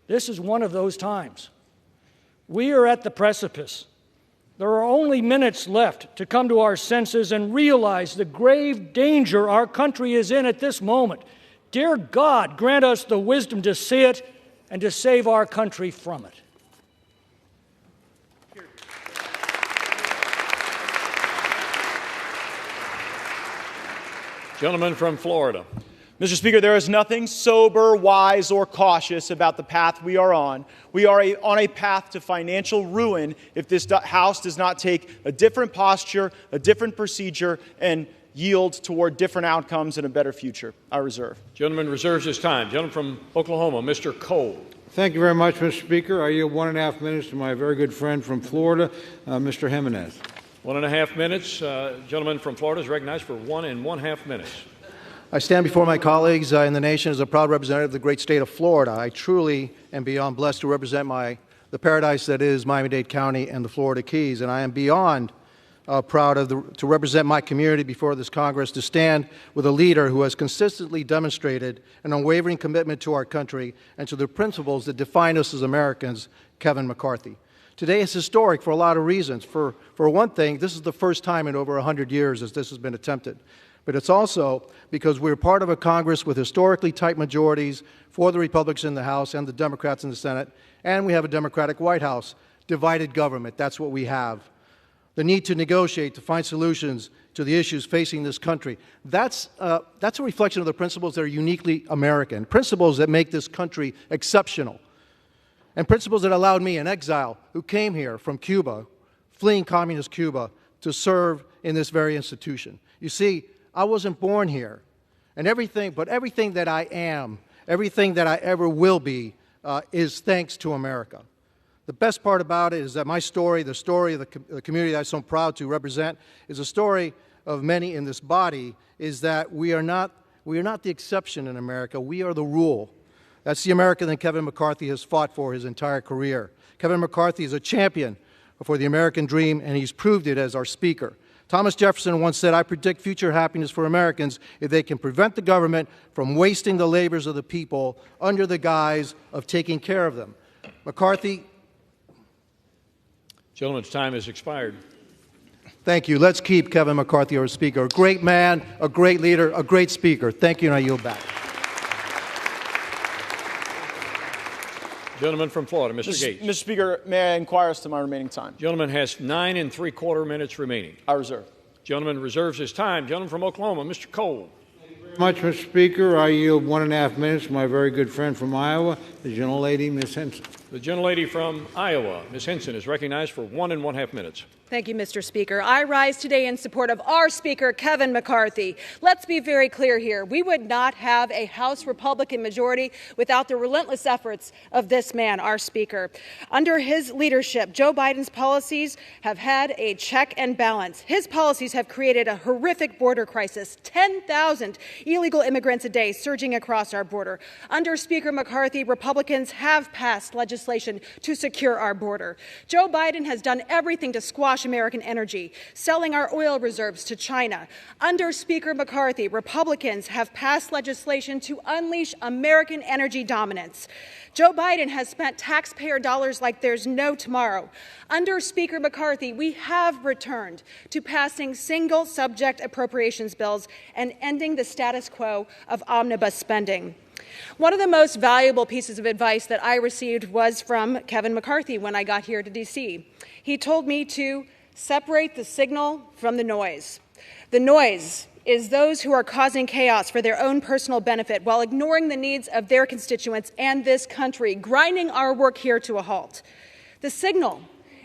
This is one of those times. We are at the precipice. There are only minutes left to come to our senses and realize the grave danger our country is in at this moment. Dear God, grant us the wisdom to see it and to save our country from it. Gentleman from Florida. Mr. Speaker, there is nothing sober, wise, or cautious about the path we are on. We are on a path to financial ruin if this House does not take a different posture, a different procedure, and yield toward different outcomes and a better future. I reserve. Gentleman reserves his time. Gentleman from Oklahoma, Mr. Cole. Thank you very much, Mr. Speaker. I yield 1.5 minutes to my very good friend from Florida, Mr. Jimenez. 1.5 minutes. Gentleman from Florida is recognized for 1.5 minutes. I stand before my colleagues in the nation as a proud representative of the great state of Florida. I truly am beyond blessed to represent the paradise that is Miami-Dade County and the Florida Keys, and I am beyond proud to represent my community before this Congress, to stand with a leader who has consistently demonstrated an unwavering commitment to our country and to the principles that define us as Americans, Kevin McCarthy. Today is historic for a lot of reasons. For one thing, this is the first time in over 100 years as this has been attempted. But it's also because we're part of a Congress with historically tight majorities for the Republicans in the House and the Democrats in the Senate, and we have a Democratic White House. Divided government, that's what we have. The need to negotiate, to find solutions to the issues facing this country. That's a reflection of the principles that are uniquely American, principles that make this country exceptional, and principles that allowed me, an exile who came here from Cuba, fleeing communist Cuba, to serve in this very institution. You see, I wasn't born here, and everything that I am, everything that I ever will be, is thanks to America. The best part about it is that my story, the story of the community that I'm so proud to represent, is a story of many in this body, is that we are not the exception in America, we are the rule. That's the America that Kevin McCarthy has fought for his entire career. Kevin McCarthy is a champion for the American dream, and he's proved it as our Speaker. Thomas Jefferson once said, "I predict future happiness for Americans if they can prevent the government from wasting the labors of the people under the guise of taking care of them." McCarthy. Gentleman's time has expired. Thank you. Let's keep Kevin McCarthy our Speaker. A great man, a great leader, a great Speaker. Thank you, and I yield back. Gentleman from Florida, Mr. Gaetz. Mr. Speaker, may I inquire as to my remaining time? Gentleman has 9 3/4 minutes remaining. I reserve. Gentleman reserves his time. Gentleman from Oklahoma, Mr. Cole. Much, Mr. Speaker. I yield 1.5 minutes to my very good friend from Iowa, the gentlelady, Ms. Henson. The gentlelady from Iowa, Ms. Henson, is recognized for 1 1/2 minutes. Thank you, Mr. Speaker. I rise today in support of our Speaker, Kevin McCarthy. Let's be very clear here. We would not have a House Republican majority without the relentless efforts of this man, our Speaker. Under his leadership, Joe Biden's policies have had a check and balance. His policies have created a horrific border crisis, 10,000 illegal immigrants a day surging across our border. Under Speaker McCarthy, Republicans have passed legislation to secure our border. Joe Biden has done everything to squash American energy, selling our oil reserves to China. Under Speaker McCarthy, Republicans have passed legislation to unleash American energy dominance. Joe Biden has spent taxpayer dollars like there's no tomorrow. Under Speaker McCarthy, we have returned to passing single-subject appropriations bills and ending the status quo of omnibus spending. One of the most valuable pieces of advice that I received was from Kevin McCarthy when I got here to D.C. He told me to separate the signal from the noise. The noise is those who are causing chaos for their own personal benefit while ignoring the needs of their constituents and this country, grinding our work here to a halt. The signal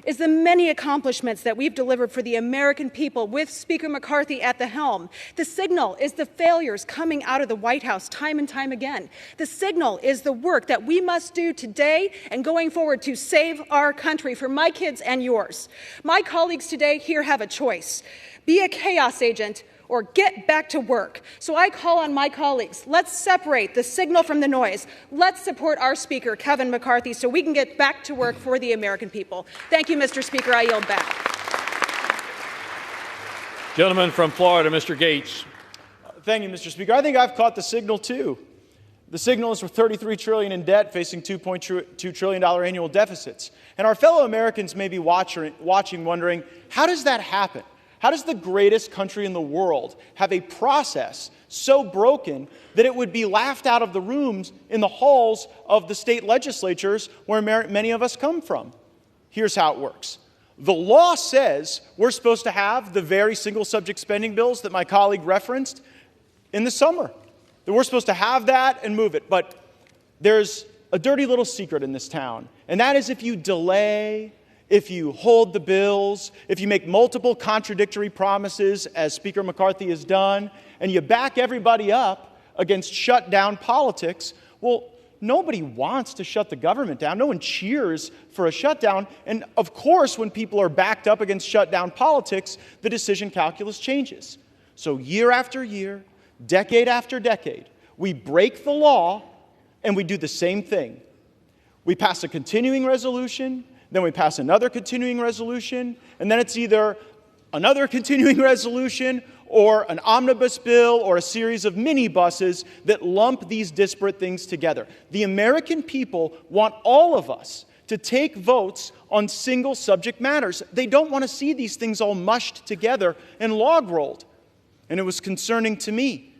is the many accomplishments that we've delivered for the American people with Speaker McCarthy at the helm. The signal is the failures coming out of the White House time and time again. The signal is the work that we must do today and going forward to save our country for my kids and yours. My colleagues today here have a choice. Be a chaos agent or get back to work. So I call on my colleagues, let's separate the signal from the noise. Let's support our Speaker, Kevin McCarthy, so we can get back to work for the American people. Thank you, Mr. Speaker. I yield back. Gentleman from Florida, Mr. Gaetz. Thank you, Mr. Speaker. I think I've caught the signal, too. The signal is for $33 trillion in debt, facing $2.2 trillion annual deficits. And our fellow Americans may be watching, wondering, how does that happen? How does the greatest country in the world have a process so broken that it would be laughed out of the rooms in the halls of the state legislatures where many of us come from? Here's how it works. The law says we're supposed to have the very single-subject spending bills that my colleague referenced in the summer. That we're supposed to have that and move it. But there's a dirty little secret in this town, and that is if you delay, if you hold the bills, if you make multiple contradictory promises, as Speaker McCarthy has done, and you back everybody up against shutdown politics, well, nobody wants to shut the government down. No one cheers for a shutdown. And of course, when people are backed up against shutdown politics, the decision calculus changes. So year after year, decade after decade, we break the law and we do the same thing. We pass a continuing resolution, then we pass another continuing resolution, and then it's either another continuing resolution or an omnibus bill or a series of minibuses that lump these disparate things together. The American people want all of us to take votes on single subject matters. They don't want to see these things all mushed together and log-rolled. And it was concerning to me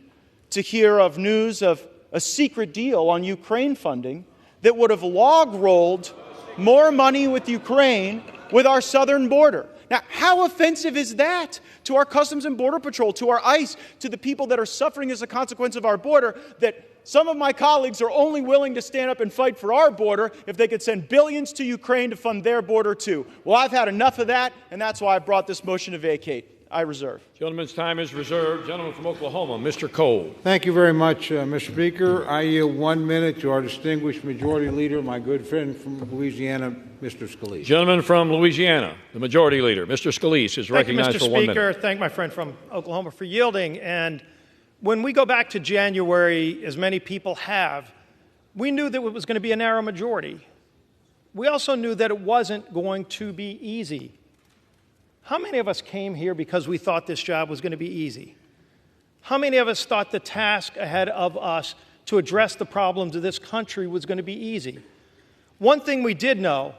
to hear of news of a secret deal on Ukraine funding that would have log-rolled more money with Ukraine with our southern border. Now, how offensive is that to our Customs and Border Patrol, to our ICE, to the people that are suffering as a consequence of our border, that some of my colleagues are only willing to stand up and fight for our border if they could send billions to Ukraine to fund their border too? Well, I've had enough of that, and that's why I brought this motion to vacate. I reserve. Gentleman's time is reserved. Gentleman from Oklahoma, Mr. Cole. Thank you very much, Mr. Speaker. I yield 1 minute to our distinguished Majority Leader, my good friend from Louisiana, Mr. Scalise. Gentleman from Louisiana, the Majority Leader, Mr. Scalise, is recognized for 1 minute. Thank you, Mr. Speaker. Thank my friend from Oklahoma for yielding. And when we go back to January, as many people have, we knew that it was going to be a narrow majority. We also knew that it wasn't going to be easy. How many of us came here because we thought this job was going to be easy? How many of us thought the task ahead of us to address the problems of this country was going to be easy? One thing we did know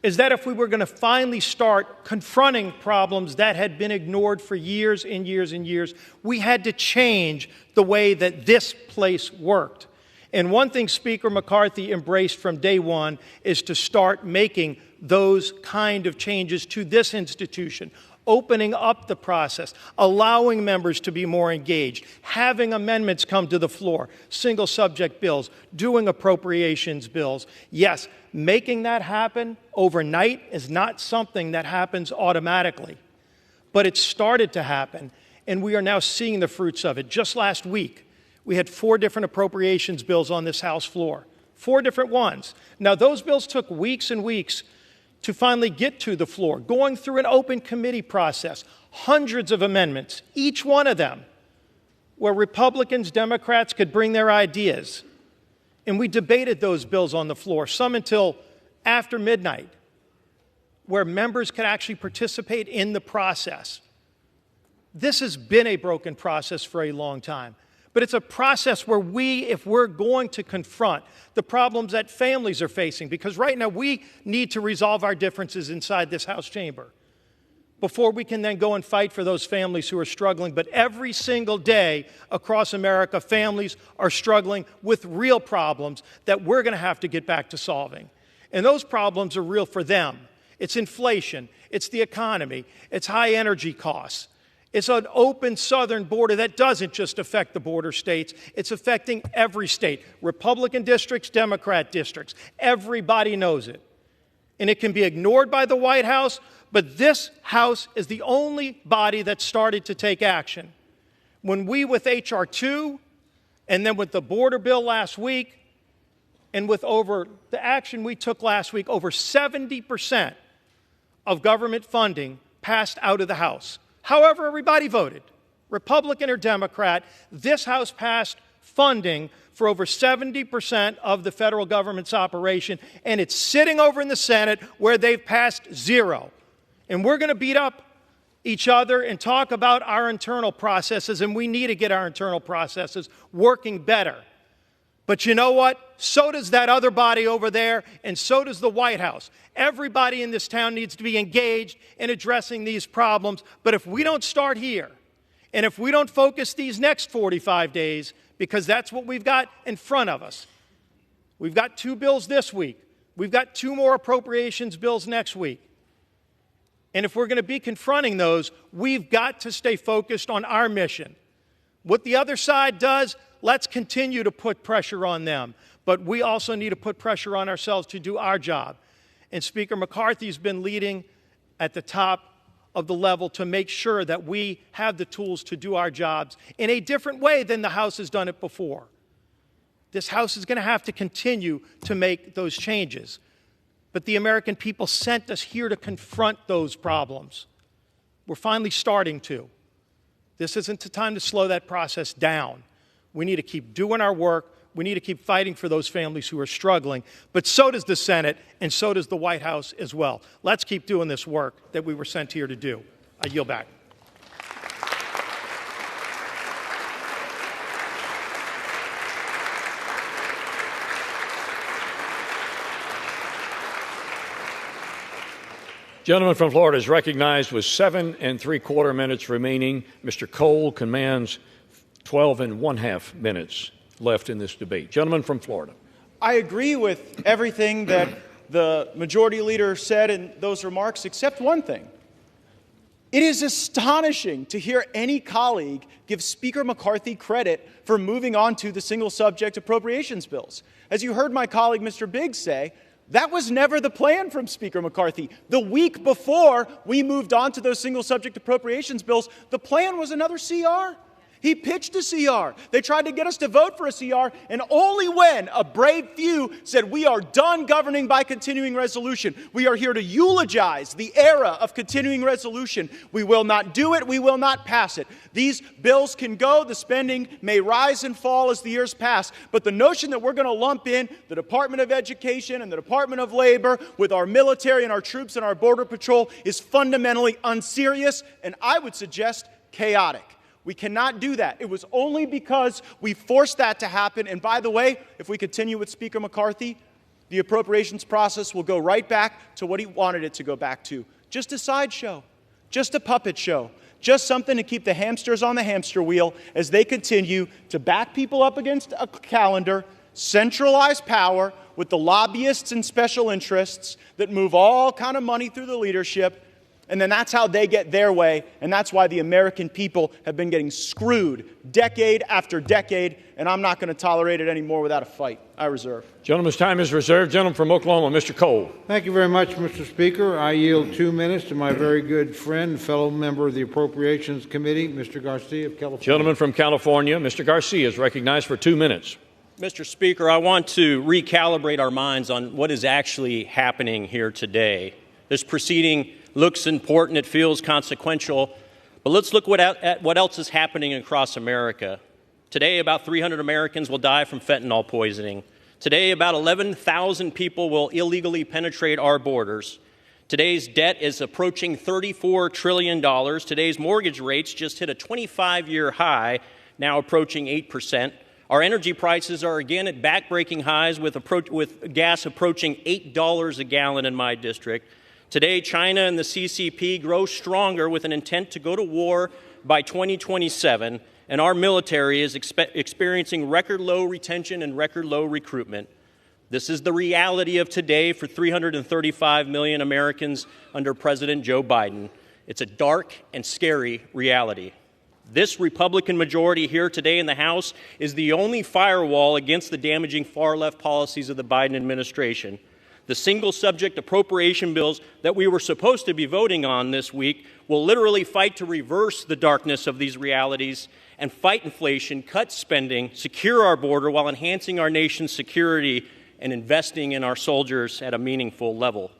is that if we were going to finally start confronting problems that had been ignored for years and years and years, we had to change the way that this place worked. And one thing Speaker McCarthy embraced from day one is to start making those kind of changes to this institution, opening up the process, allowing members to be more engaged, having amendments come to the floor, single subject bills, doing appropriations bills. Yes, making that happen overnight is not something that happens automatically, but it started to happen, and we are now seeing the fruits of it. Just last week, we had 4 different appropriations bills on this House floor, 4 different ones. Now, those bills took weeks and weeks to finally get to the floor, going through an open committee process, hundreds of amendments, each one of them, where Republicans, Democrats could bring their ideas. And we debated those bills on the floor, some until after midnight, where members could actually participate in the process. This has been a broken process for a long time. But it's a process where if we're going to confront the problems that families are facing, because right now we need to resolve our differences inside this House chamber before we can then go and fight for those families who are struggling. But every single day across America, families are struggling with real problems that we're going to have to get back to solving. And those problems are real for them. It's inflation, it's the economy, it's high energy costs. It's an open southern border that doesn't just affect the border states. It's affecting every state, Republican districts, Democrat districts. Everybody knows it. And it can be ignored by the White House, but this House is the only body that started to take action. When we, with H.R. 2, and then with the border bill last week, and with the action we took last week, over 70% of government funding passed out of the House. However everybody voted, Republican or Democrat, this House passed funding for over 70% of the federal government's operation, and it's sitting over in the Senate where they've passed 0. And we're going to beat up each other and talk about our internal processes, and we need to get our internal processes working better. But you know what? So does that other body over there, and so does the White House. Everybody in this town needs to be engaged in addressing these problems. But if we don't start here, and if we don't focus these next 45 days, because that's what we've got in front of us. We've got 2 bills this week. We've got 2 more appropriations bills next week. And if we're going to be confronting those, we've got to stay focused on our mission. What the other side does, let's continue to put pressure on them. But we also need to put pressure on ourselves to do our job. And Speaker McCarthy's been leading at the top of the level to make sure that we have the tools to do our jobs in a different way than the House has done it before. This House is going to have to continue to make those changes. But the American people sent us here to confront those problems. We're finally starting to. This isn't the time to slow that process down. We need to keep doing our work. We need to keep fighting for those families who are struggling. But so does the Senate, and so does the White House as well. Let's keep doing this work that we were sent here to do. I yield back. Gentleman from Florida is recognized with 7 3/4 minutes remaining. Mr. Cole commands 12 1/2 minutes left in this debate. Gentleman from Florida. I agree with everything that the majority leader said in those remarks, except one thing. It is astonishing to hear any colleague give Speaker McCarthy credit for moving on to the single subject appropriations bills. As you heard my colleague, Mr. Biggs, say, that was never the plan from Speaker McCarthy. The week before we moved on to those single subject appropriations bills, the plan was another CR. He pitched a CR. They tried to get us to vote for a CR, and only when a brave few said, we are done governing by continuing resolution. We are here to eulogize the era of continuing resolution. We will not do it. We will not pass it. These bills can go. The spending may rise and fall as the years pass. But the notion that we're going to lump in the Department of Education and the Department of Labor with our military and our troops and our Border Patrol is fundamentally unserious, and I would suggest chaotic. We cannot do that. It was only because we forced that to happen. And by the way, if we continue with Speaker McCarthy, the appropriations process will go right back to what he wanted it to go back to. Just a sideshow, just a puppet show, just something to keep the hamsters on the hamster wheel as they continue to back people up against a calendar, centralized power with the lobbyists and special interests that move all kind of money through the leadership, and then that's how they get their way, and that's why the American people have been getting screwed decade after decade, and I'm not going to tolerate it anymore without a fight. I reserve. Gentleman's time is reserved. Gentleman from Oklahoma, Mr. Cole. Thank you very much, Mr. Speaker. I yield 2 minutes to my very good friend, fellow member of the Appropriations Committee, Mr. Garcia of California. Gentleman from California, Mr. Garcia, is recognized for 2 minutes. Mr. Speaker, I want to recalibrate our minds on what is actually happening here today. This proceeding looks important, it feels consequential, but let's look at what else is happening across America. Today, about 300 Americans will die from fentanyl poisoning. Today, about 11,000 people will illegally penetrate our borders. Today's debt is approaching $34 trillion. Today's mortgage rates just hit a 25-year high, now approaching 8%. Our energy prices are again at back-breaking highs with gas approaching $8 a gallon in my district. Today, China and the CCP grow stronger with an intent to go to war by 2027, and our military is experiencing record low retention and record low recruitment. This is the reality of today for 335 million Americans under President Joe Biden. It's a dark and scary reality. This Republican majority here today in the House is the only firewall against the damaging far-left policies of the Biden administration. The single-subject appropriation bills that we were supposed to be voting on this week will literally fight to reverse the darkness of these realities and fight inflation, cut spending, secure our border while enhancing our nation's security and investing in our soldiers at a meaningful level.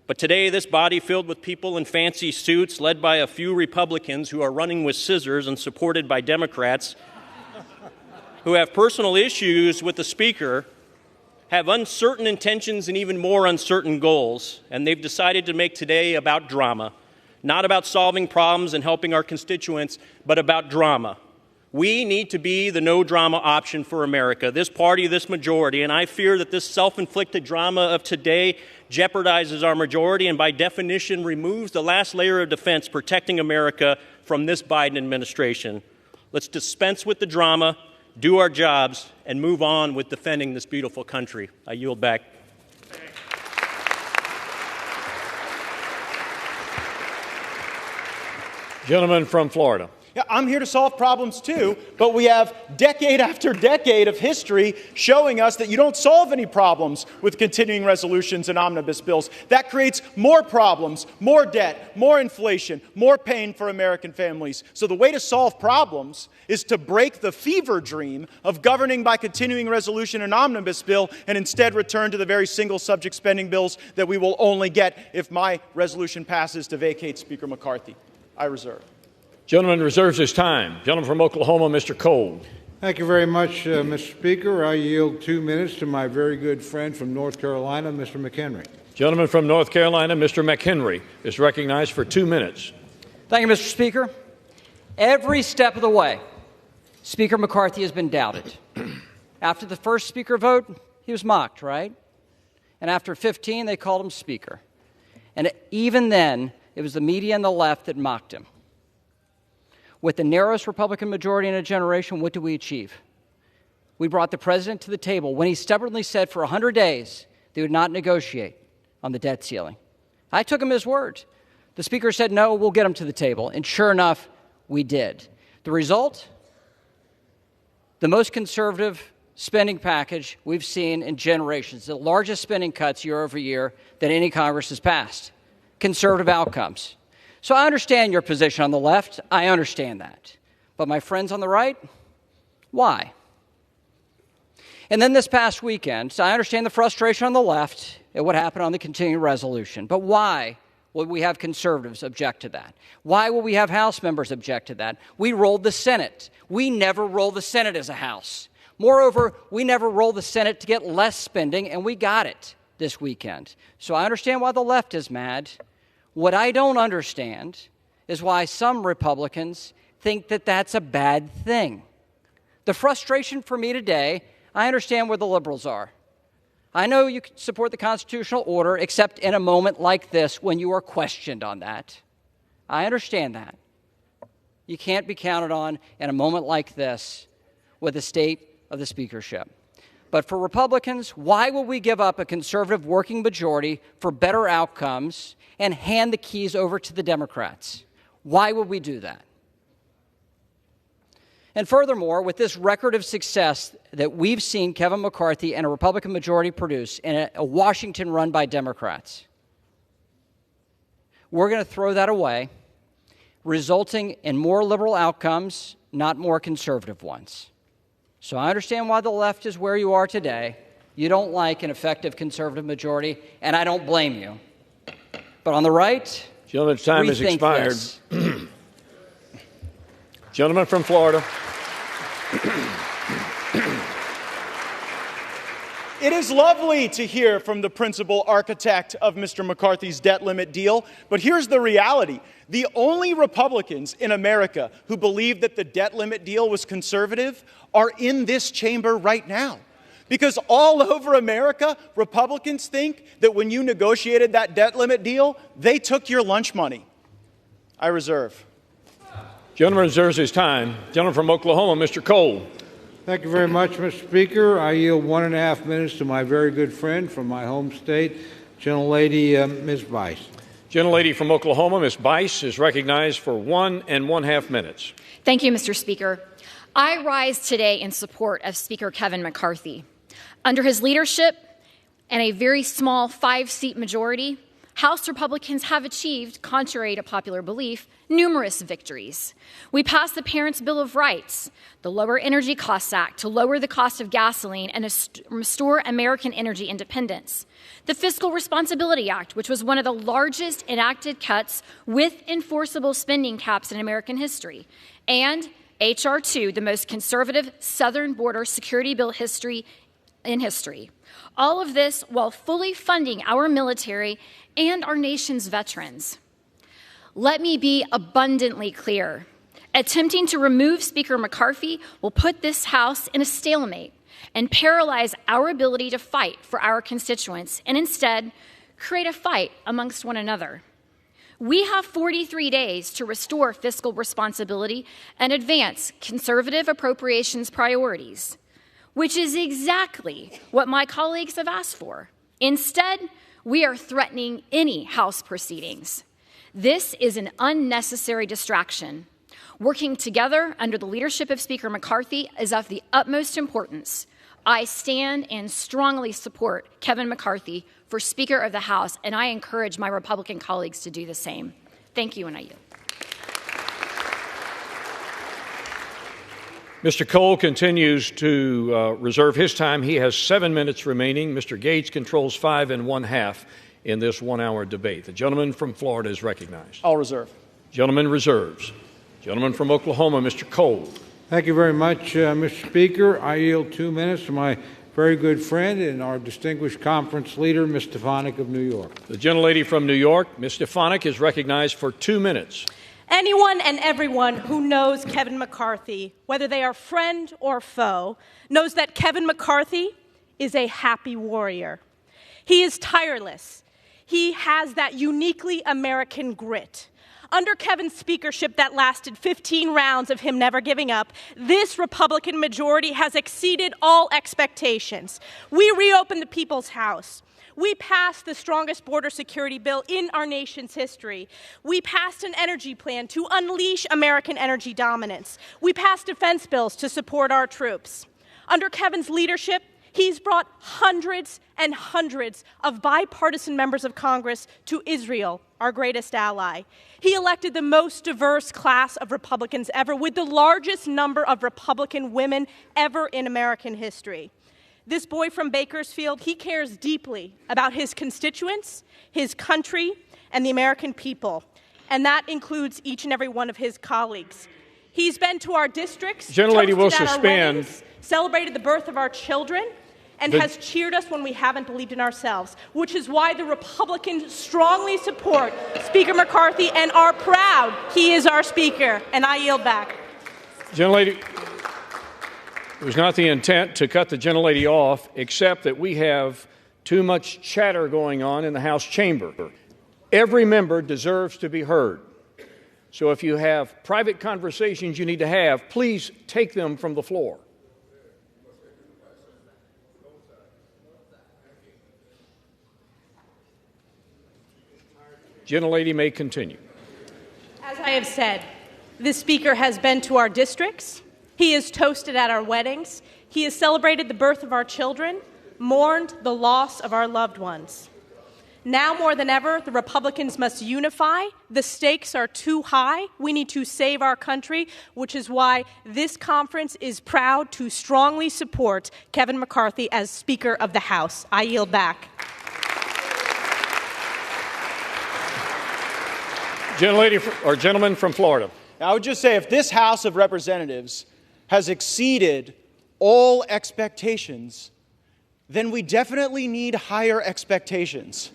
But today, this body filled with people in fancy suits, led by a few Republicans who are running with scissors and supported by Democrats, who have personal issues with the Speaker, have uncertain intentions and even more uncertain goals, and they've decided to make today about drama, not about solving problems and helping our constituents, but about drama. We need to be the no-drama option for America, this party, this majority, and I fear that this self-inflicted drama of today jeopardizes our majority and by definition removes the last layer of defense protecting America from this Biden administration. Let's dispense with the drama, do our jobs, and move on with defending this beautiful country. I yield back. Gentleman from Florida. Yeah, I'm here to solve problems too, but we have decade after decade of history showing us that you don't solve any problems with continuing resolutions and omnibus bills. That creates more problems, more debt, more inflation, more pain for American families. So the way to solve problems is to break the fever dream of governing by continuing resolution and omnibus bill and instead return to the very single subject spending bills that we will only get if my resolution passes to vacate Speaker McCarthy. I reserve. Gentleman reserves his time. Gentleman from Oklahoma, Mr. Cole. Thank you very much, Mr. Speaker. I yield 2 minutes to my very good friend from North Carolina, Mr. McHenry. Gentleman from North Carolina, Mr. McHenry, is recognized for 2 minutes. Thank you, Mr. Speaker. Every step of the way, Speaker McCarthy has been doubted. After the first Speaker vote, he was mocked, right? And after 15, they called him Speaker. And even then, it was the media and the left that mocked him. With the narrowest Republican majority in a generation, what did we achieve? We brought the president to the table when he stubbornly said for 100 days they would not negotiate on the debt ceiling. I took him at his word. The Speaker said, no, we'll get him to the table. And sure enough, we did. The result? The most conservative spending package we've seen in generations, the largest spending cuts year over year that any Congress has passed. Conservative outcomes. So I understand your position on the left. I understand that. But my friends on the right, why? And then this past weekend, so I understand the frustration on the left at what happened on the continuing resolution. But why would we have conservatives object to that? Why will we have House members object to that? We rolled the Senate. We never roll the Senate as a House. Moreover, we never roll the Senate to get less spending, and we got it this weekend. So I understand why the left is mad. What I don't understand is why some Republicans think that that's a bad thing. The frustration for me today, I understand where the liberals are. I know you support the constitutional order, except in a moment like this when you are questioned on that. I understand that. You can't be counted on in a moment like this with the state of the speakership. But for Republicans, why would we give up a conservative working majority for better outcomes and hand the keys over to the Democrats? Why would we do that? And furthermore, with this record of success that we've seen Kevin McCarthy and a Republican majority produce in a Washington run by Democrats, we're going to throw that away, resulting in more liberal outcomes, not more conservative ones. So I understand why the left is where you are today. You don't like an effective conservative majority, and I don't blame you. But on the right, gentleman's time has expired. Gentleman from Florida. It is lovely to hear from the principal architect of Mr. McCarthy's debt limit deal, but here's the reality. The only Republicans in America who believe that the debt limit deal was conservative are in this chamber right now. Because all over America, Republicans think that when you negotiated that debt limit deal, they took your lunch money. I reserve. Gentleman reserves his time. Gentleman from Oklahoma, Mr. Cole. Thank you very much, Mr. Speaker. I yield 1.5 minutes to my very good friend from my home state, Gentlelady Ms. Bice. Gentlelady from Oklahoma, Ms. Bice, is recognized for 1.5 minutes. Thank you, Mr. Speaker. I rise today in support of Speaker Kevin McCarthy. Under his leadership and a very small 5-seat majority, House Republicans have achieved, contrary to popular belief, numerous victories. We passed the Parents' Bill of Rights, the Lower Energy Costs Act to lower the cost of gasoline and restore American energy independence, the Fiscal Responsibility Act, which was one of the largest enacted cuts with enforceable spending caps in American history, and H.R. 2, the most conservative southern border security bill in history. All of this while fully funding our military and our nation's veterans. Let me be abundantly clear. Attempting to remove Speaker McCarthy will put this House in a stalemate and paralyze our ability to fight for our constituents and instead create a fight amongst one another. We have 43 days to restore fiscal responsibility and advance conservative appropriations priorities, which is exactly what my colleagues have asked for. Instead, we are threatening any House proceedings. This is an unnecessary distraction. Working together under the leadership of Speaker McCarthy is of the utmost importance. I stand and strongly support Kevin McCarthy for Speaker of the House, and I encourage my Republican colleagues to do the same. Thank you, and I yield. Mr. Cole continues to reserve his time. He has 7 minutes remaining. Mr. Gaetz controls 5 1/2 in this 1-hour debate. The gentleman from Florida is recognized. I'll reserve. Gentleman reserves. Gentleman from Oklahoma, Mr. Cole. Thank you very much, Mr. Speaker. I yield 2 minutes to my very good friend and our distinguished conference leader, Ms. Stefanik of New York. The gentlelady from New York, Ms. Stefanik, is recognized for 2 minutes. Anyone and everyone who knows Kevin McCarthy, whether they are friend or foe, knows that Kevin McCarthy is a happy warrior. He is tireless. He has that uniquely American grit. Under Kevin's speakership that lasted 15 rounds of him never giving up, this Republican majority has exceeded all expectations. We reopened the People's House. We passed the strongest border security bill in our nation's history. We passed an energy plan to unleash American energy dominance. We passed defense bills to support our troops. Under Kevin's leadership, he's brought hundreds and hundreds of bipartisan members of Congress to Israel, our greatest ally. He elected the most diverse class of Republicans ever, with the largest number of Republican women ever in American history. This boy from Bakersfield, he cares deeply about his constituents, his country, and the American people. And that includes each and every one of his colleagues. He's been to our districts, Gentlelady will toasted at our suspend. weddings, celebrated the birth of our children, and has cheered us when we haven't believed in ourselves, which is why the Republicans strongly support Speaker McCarthy and are proud he is our Speaker. And I yield back. Gentlelady, it was not the intent to cut the gentlelady off, except that we have too much chatter going on in the House chamber. Every member deserves to be heard. So if you have private conversations you need to have, please take them from the floor. Gentlelady may continue. As I have said, the Speaker has been to our districts. He has toasted at our weddings. He has celebrated the birth of our children, mourned the loss of our loved ones. Now more than ever, the Republicans must unify. The stakes are too high. We need to save our country, which is why this conference is proud to strongly support Kevin McCarthy as Speaker of the House. I yield back. Gentleman from Florida. Now, I would just say if this House of Representatives has exceeded all expectations, then we definitely need higher expectations.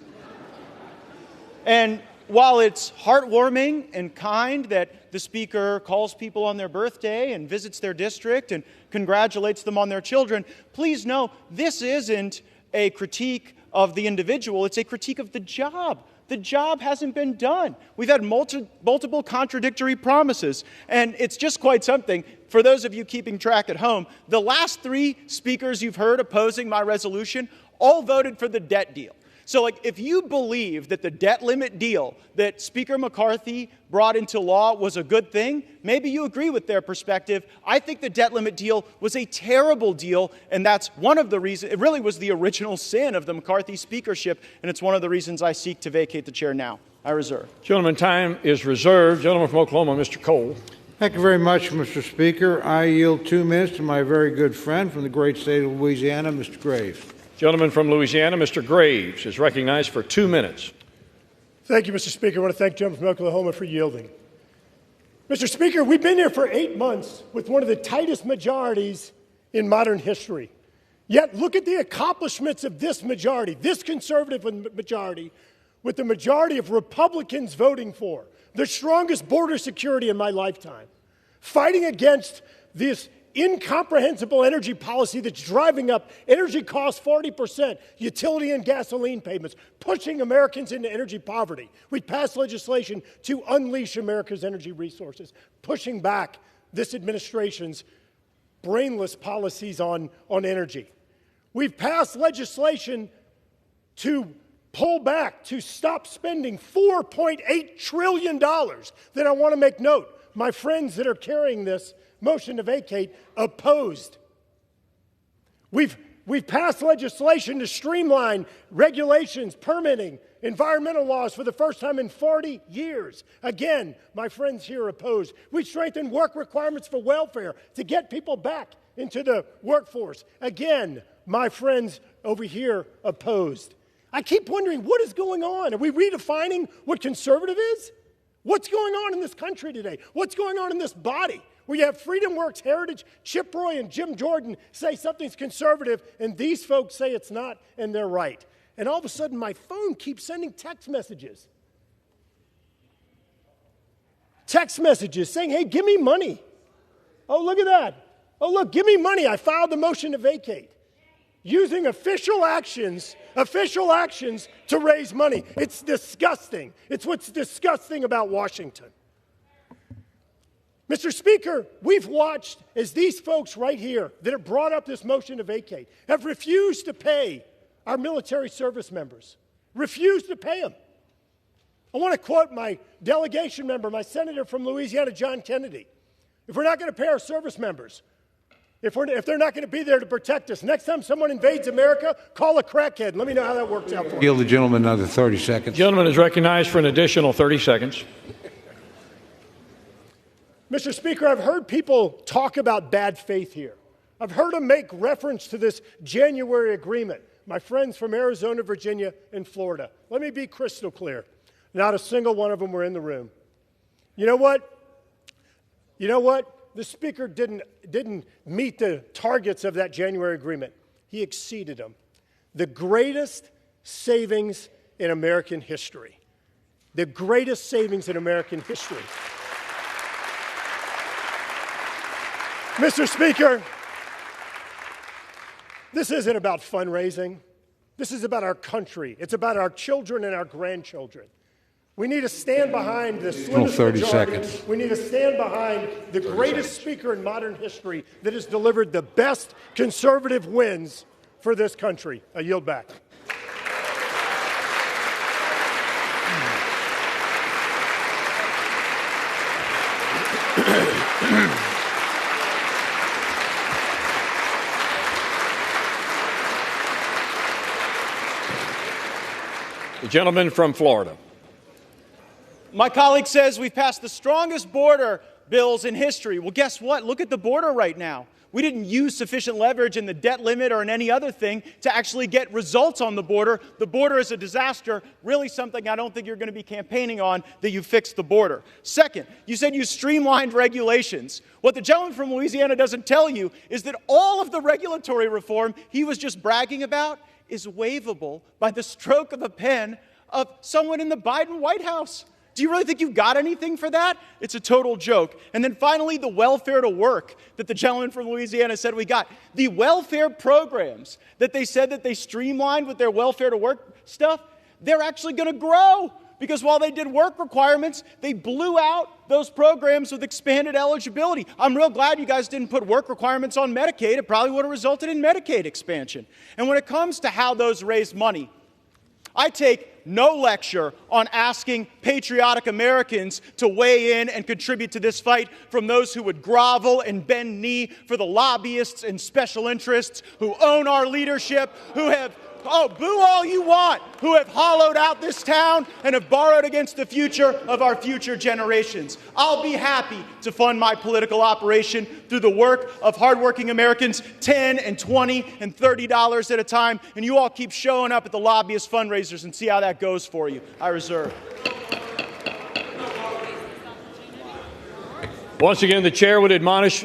And while it's heartwarming and kind that the Speaker calls people on their birthday and visits their district and congratulates them on their children, please know this isn't a critique of the individual, it's a critique of the job. The job hasn't been done. We've had multiple contradictory promises, and it's just quite something. For those of you keeping track at home, the last 3 speakers you've heard opposing my resolution all voted for the debt deal. So, if you believe that the debt limit deal that Speaker McCarthy brought into law was a good thing, maybe you agree with their perspective. I think the debt limit deal was a terrible deal, and that's one of the reasons. It really was the original sin of the McCarthy speakership, and it's one of the reasons I seek to vacate the chair now. I reserve. Gentleman, time is reserved. Gentleman from Oklahoma, Mr. Cole. Thank you very much, Mr. Speaker. I yield 2 minutes to my very good friend from the great state of Louisiana, Mr. Graves. Gentleman from Louisiana, Mr. Graves, is recognized for 2 minutes. Thank you, Mr. Speaker. I want to thank the gentleman from Oklahoma for yielding. Mr. Speaker, we've been here for 8 months with one of the tightest majorities in modern history. Yet look at the accomplishments of this majority, this conservative majority, with the majority of Republicans voting for the strongest border security in my lifetime, fighting against this incomprehensible energy policy that's driving up energy costs 40%, utility and gasoline payments, pushing Americans into energy poverty. We passed legislation to unleash America's energy resources, pushing back this administration's brainless policies on energy. We've passed legislation to pull back, to stop spending $4.8 trillion that I want to make note. My friends that are carrying this motion to vacate opposed. We've passed legislation to streamline regulations, permitting, environmental laws for the first time in 40 years. Again, my friends here opposed. We strengthened work requirements for welfare to get people back into the workforce. Again, my friends over here opposed. I keep wondering, what is going on? Are we redefining what conservative is? What's going on in this country today? What's going on in this body? Where you have Freedom Works, Heritage, Chip Roy, and Jim Jordan say something's conservative, and these folks say it's not, and they're right. And all of a sudden, my phone keeps sending text messages. Text messages saying, hey, give me money. Oh, look at that. Oh, look, give me money. I filed the motion to vacate. Using official actions to raise money. It's disgusting. It's what's disgusting about Washington. Mr. Speaker, we've watched as these folks right here that have brought up this motion to vacate have refused to pay our military service members, refused to pay them. I want to quote my delegation member, my senator from Louisiana, John Kennedy. If we're not going to pay our service members, if they're not going to be there to protect us, next time someone invades America, call a crackhead. Let me know how that works out for you. Yield the gentleman another 30 seconds. Gentleman is recognized for an additional 30 seconds. Mr. Speaker, I've heard people talk about bad faith here. I've heard them make reference to this January agreement. My friends from Arizona, Virginia, and Florida. Let me be crystal clear. Not a single one of them were in the room. You know what? The Speaker didn't meet the targets of that January agreement. He exceeded them. The greatest savings in American history. The greatest savings in American history. Mr. Speaker, this isn't about fundraising. This is about our country. It's about our children and our grandchildren. We need to stand behind the slimmest 30 majority. seconds. We need to stand behind the greatest speaker in modern history that has delivered the best conservative wins for this country. I yield back. The gentleman from Florida. My colleague says we've passed the strongest border bills in history. Well, guess what? Look at the border right now. We didn't use sufficient leverage in the debt limit or in any other thing to actually get results on the border. The border is a disaster, really something I don't think you're going to be campaigning on, that you fixed the border. Second, you said you streamlined regulations. What the gentleman from Louisiana doesn't tell you is that all of the regulatory reform he was just bragging about is waivable by the stroke of a pen of someone in the Biden White House. Do you really think you've got anything for that? It's a total joke. And then finally, the welfare to work that the gentleman from Louisiana said we got. The welfare programs that they said that they streamlined with their welfare to work stuff, they're actually going to grow. Because while they did work requirements, they blew out those programs with expanded eligibility. I'm real glad you guys didn't put work requirements on Medicaid. It probably would have resulted in Medicaid expansion. And when it comes to how those raise money, I take no lecture on asking patriotic Americans to weigh in and contribute to this fight from those who would grovel and bend knee for the lobbyists and special interests who own our leadership, who have, boo all you want, who have hollowed out this town and have borrowed against the future of our future generations. I'll be happy to fund my political operation through the work of hardworking Americans, $10 and $20 and $30 at a time, and you all keep showing up at the lobbyist fundraisers and see how that goes for you. I reserve. Once again, the chair would admonish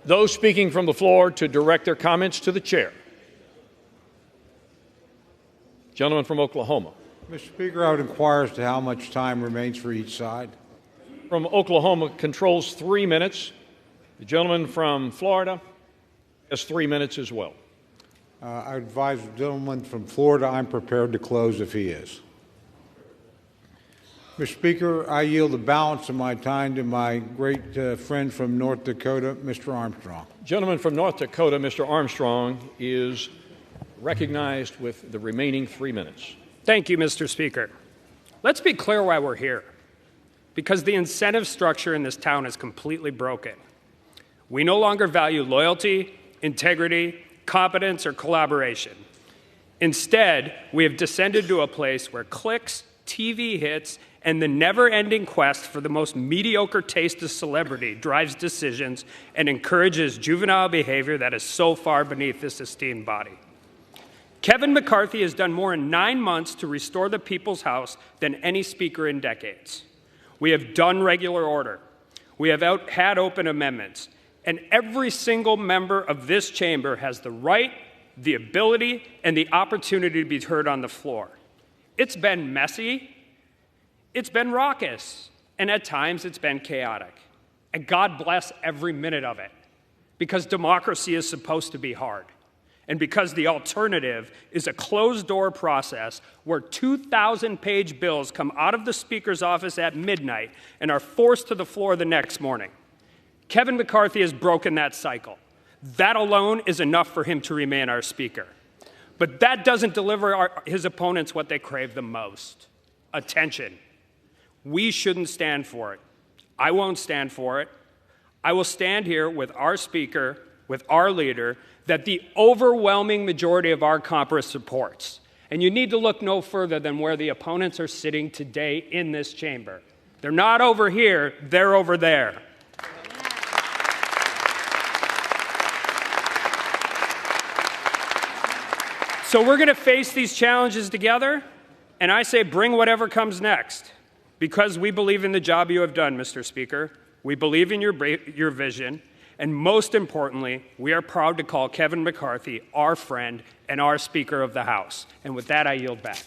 those speaking from the floor to direct their comments to the chair. Gentleman from Oklahoma. Mr. Speaker, I would inquire as to how much time remains for each side. From Oklahoma controls 3 minutes. The gentleman from Florida has 3 minutes as well. I advise the gentleman from Florida I'm prepared to close if he is. Mr. Speaker, I yield the balance of my time to my great friend from North Dakota, Mr. Armstrong. Gentleman from North Dakota, Mr. Armstrong, is recognized with the remaining 3 minutes. Thank you, Mr. Speaker. Let's be clear why we're here. Because the incentive structure in this town is completely broken. We no longer value loyalty, integrity, competence, or collaboration. Instead, we have descended to a place where clicks, TV hits, and the never-ending quest for the most mediocre taste of celebrity drives decisions and encourages juvenile behavior that is so far beneath this esteemed body. Kevin McCarthy has done more in 9 months to restore the people's house than any speaker in decades. We have done regular order. We have had open amendments. And every single member of this chamber has the right, the ability, and the opportunity to be heard on the floor. It's been messy. It's been raucous. And at times it's been chaotic. And God bless every minute of it. Because democracy is supposed to be hard. And because the alternative is a closed-door process where 2,000-page bills come out of the Speaker's office at midnight and are forced to the floor the next morning. Kevin McCarthy has broken that cycle. That alone is enough for him to remain our Speaker. But that doesn't deliver his opponents what they crave the most: attention. We shouldn't stand for it. I won't stand for it. I will stand here with our Speaker, with our leader, that the overwhelming majority of our Congress supports. And you need to look no further than where the opponents are sitting today in this chamber. They're not over here, they're over there. So we're going to face these challenges together, and I say bring whatever comes next, because we believe in the job you have done, Mr. Speaker. We believe in your vision. And most importantly, we are proud to call Kevin McCarthy our friend and our Speaker of the House. And with that, I yield back.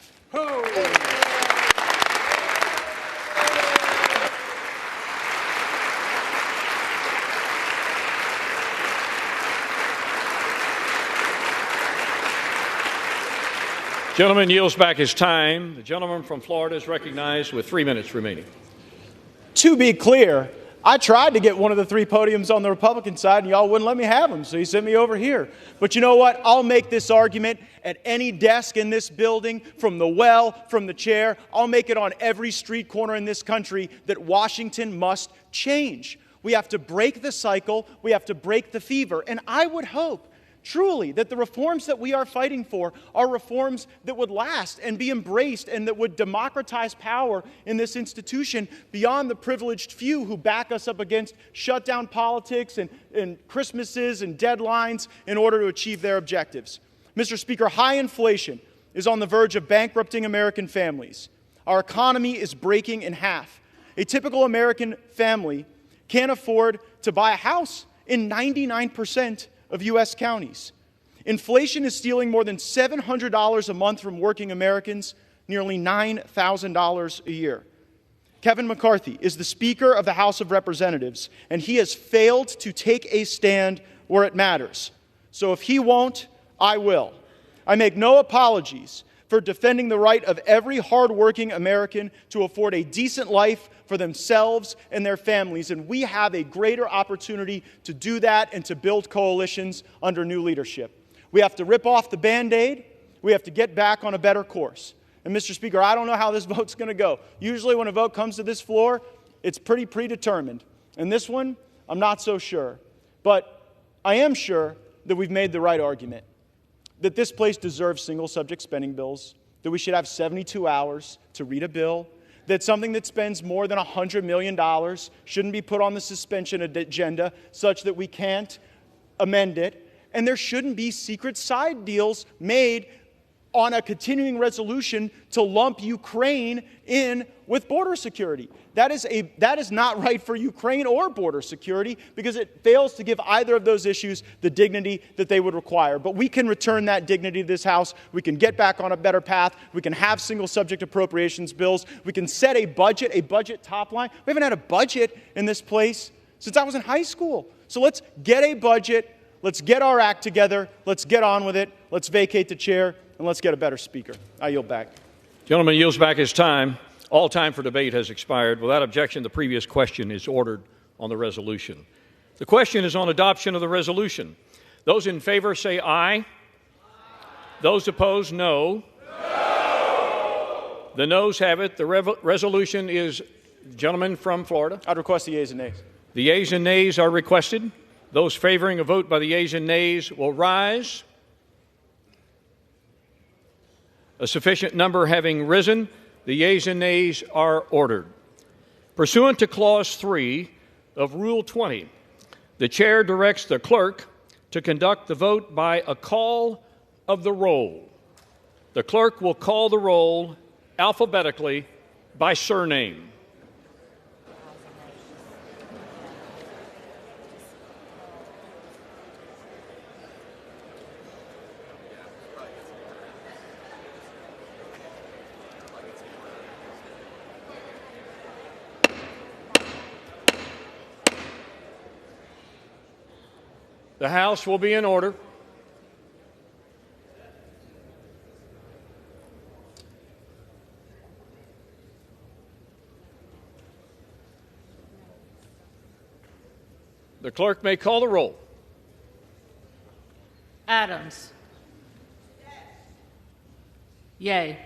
Gentleman yields back his time. The gentleman from Florida is recognized with 3 minutes remaining. To be clear, I tried to get one of the 3 podiums on the Republican side, and y'all wouldn't let me have them, so you sent me over here. But you know what? I'll make this argument at any desk in this building, from the well, from the chair. I'll make it on every street corner in this country that Washington must change. We have to break the cycle. We have to break the fever. And I would hope truly, that the reforms that we are fighting for are reforms that would last and be embraced and that would democratize power in this institution beyond the privileged few who back us up against shutdown politics and Christmases and deadlines in order to achieve their objectives. Mr. Speaker, high inflation is on the verge of bankrupting American families. Our economy is breaking in half. A typical American family can't afford to buy a house in 99% of U.S. counties. Inflation is stealing more than $700 a month from working Americans, nearly $9,000 a year. Kevin McCarthy is the Speaker of the House of Representatives, and he has failed to take a stand where it matters. So if he won't, I will. I make no apologies for defending the right of every hardworking American to afford a decent life for themselves and their families, and we have a greater opportunity to do that and to build coalitions under new leadership. We have to rip off the Band-Aid. We have to get back on a better course. And Mr. Speaker, I don't know how this vote's going to go. Usually when a vote comes to this floor, it's pretty predetermined. And this one, I'm not so sure. But I am sure that we've made the right argument, that this place deserves single-subject spending bills, that we should have 72 hours to read a bill, that something that spends more than $100 million shouldn't be put on the suspension agenda such that we can't amend it, and there shouldn't be secret side deals made on a continuing resolution to lump Ukraine in with border security. That is not right for Ukraine or border security because it fails to give either of those issues the dignity that they would require. But we can return that dignity to this House. We can get back on a better path. We can have single subject appropriations bills. We can set a budget top line. We haven't had a budget in this place since I was in high school. So let's get a budget. Let's get our act together. Let's get on with it. Let's vacate the chair. And let's get a better speaker. I yield back. Gentleman yields back his time. All time for debate has expired. Without objection, the previous question is ordered on the resolution. The question is on adoption of the resolution. Those in favor say aye. Aye. Those opposed, no. No. The noes have it. The resolution is, gentleman from Florida. I'd request the yeas and nays. The yeas and nays are requested. Those favoring a vote by the yeas and nays will rise. A sufficient number having risen, the yeas and nays are ordered. Pursuant to Clause 3 of Rule 20, the chair directs the clerk to conduct the vote by a call of the roll. The clerk will call the roll alphabetically by surname. The House will be in order. The clerk may call the roll. Adams. Yay.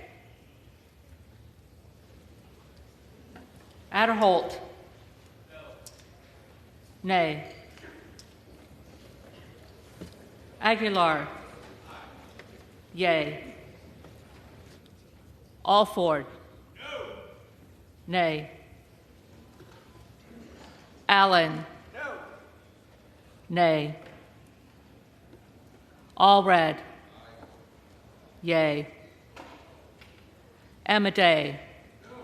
Adderholt. Nay. Aguilar. Yay. Alford. No. Nay. Allen. No. Nay. Allred. Yay. Amadei. No.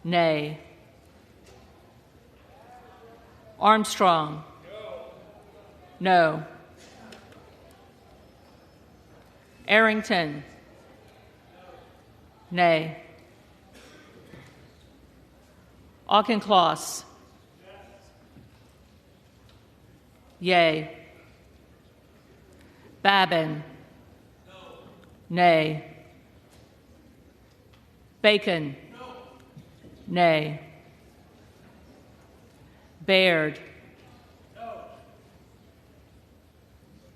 Nay. Armstrong. No. Arrington. Nay. Auchincloss. Yay. Babin. Nay. Bacon. Nay. Baird.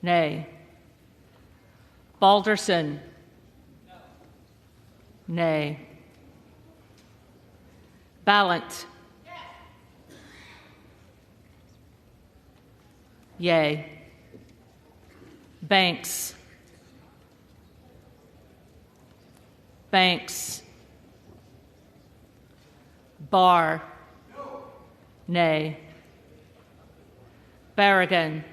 Nay. Balderson. Nay. Ballant. Yay. Banks. Banks. Barr. Nay. Berrigan.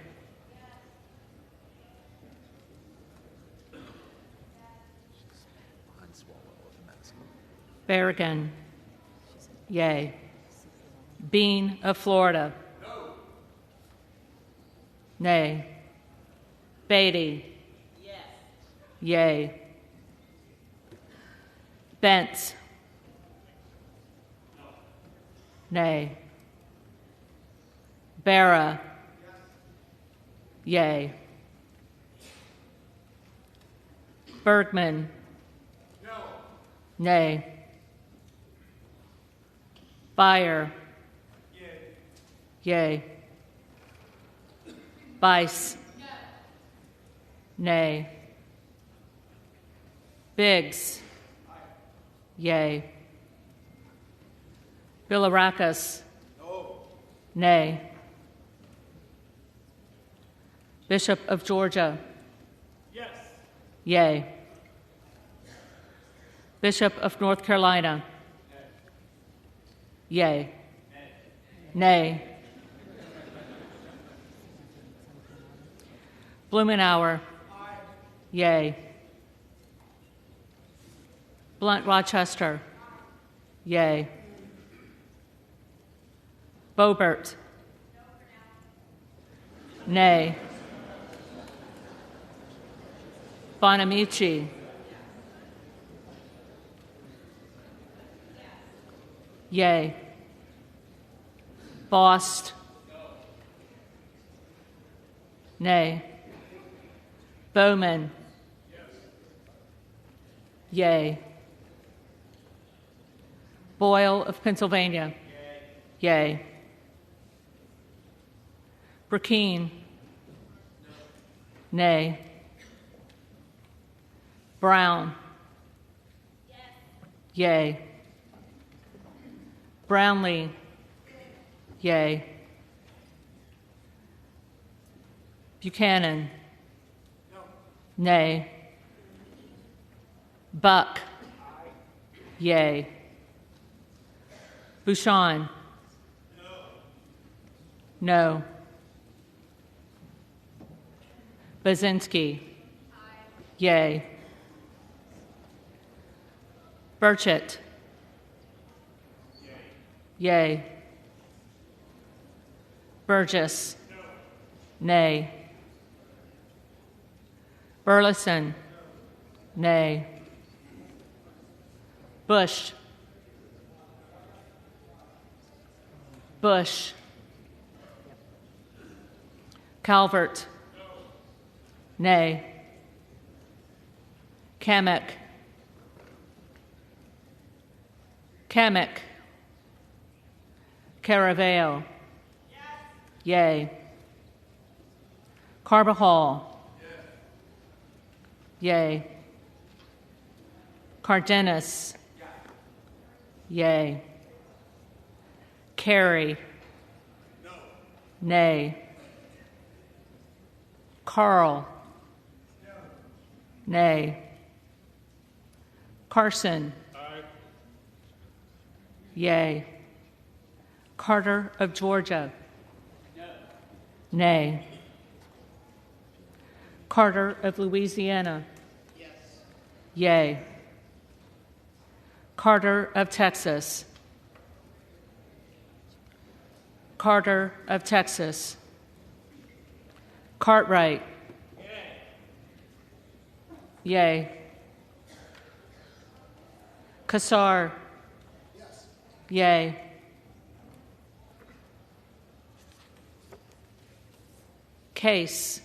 Berrigan. Yay. Bean of Florida. Nay. Beatty. Yay. Bentz. Nay. Barra. Yay. Bergman. Nay. Beyer. Yay. Bice. Nay. Biggs. Yay. Bilirakis. Nay. Bishop of Georgia. Yay. Bishop of North Carolina. Yay. Nay. Blumenauer. Yay. Blunt Rochester. Yay. Boebert. Nay. Bonamici. Yay. Bost. Nay. Bowman. Yay. Boyle of Pennsylvania. Yay. Burkeen. Nay. Brown. Yay. Brownlee. Yay. Buchanan. Nay. Buck. Yay. Bouchon. No. Bazinski. Yay. Burchett. Yay. Burgess. Nay. Burleson. Nay. Bush. Bush. Calvert. Nay. Kamek. Kamek. Caraveo. Yay. Carbajal. Yay. Cardenas. Yay. Carey. Nay. Carl. Nay. Carson. Yay. Carter of Georgia. Nay. Carter of Louisiana. Yay. Carter of Texas. Carter of Texas. Cartwright. Yay. Kassar. Yay. Case.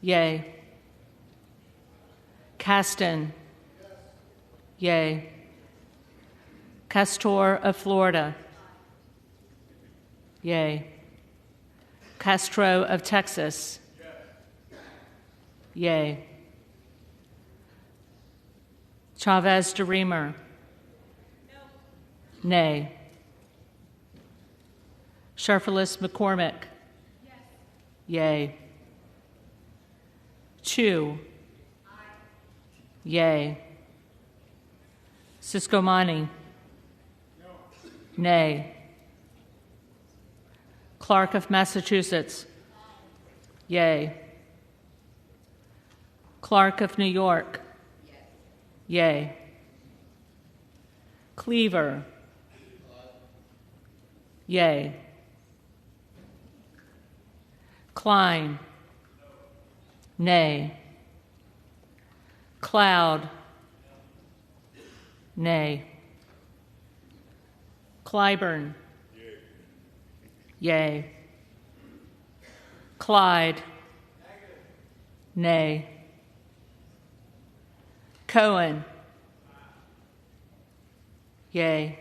Yay. Caston. Yay. Castor of Florida. Yay. Castro of Texas. Yay. Chavez de Reamer. Nay. Sharfelis McCormick. Yay. Chu. Yay. Siscomani. Nay. Clark of Massachusetts. Yay. Clark of New York. Yay. Cleaver. Yay. Klein. Nay. Cloud. Nay. Clyburn. Yay. Clyde. Nay. Cohen. Yay.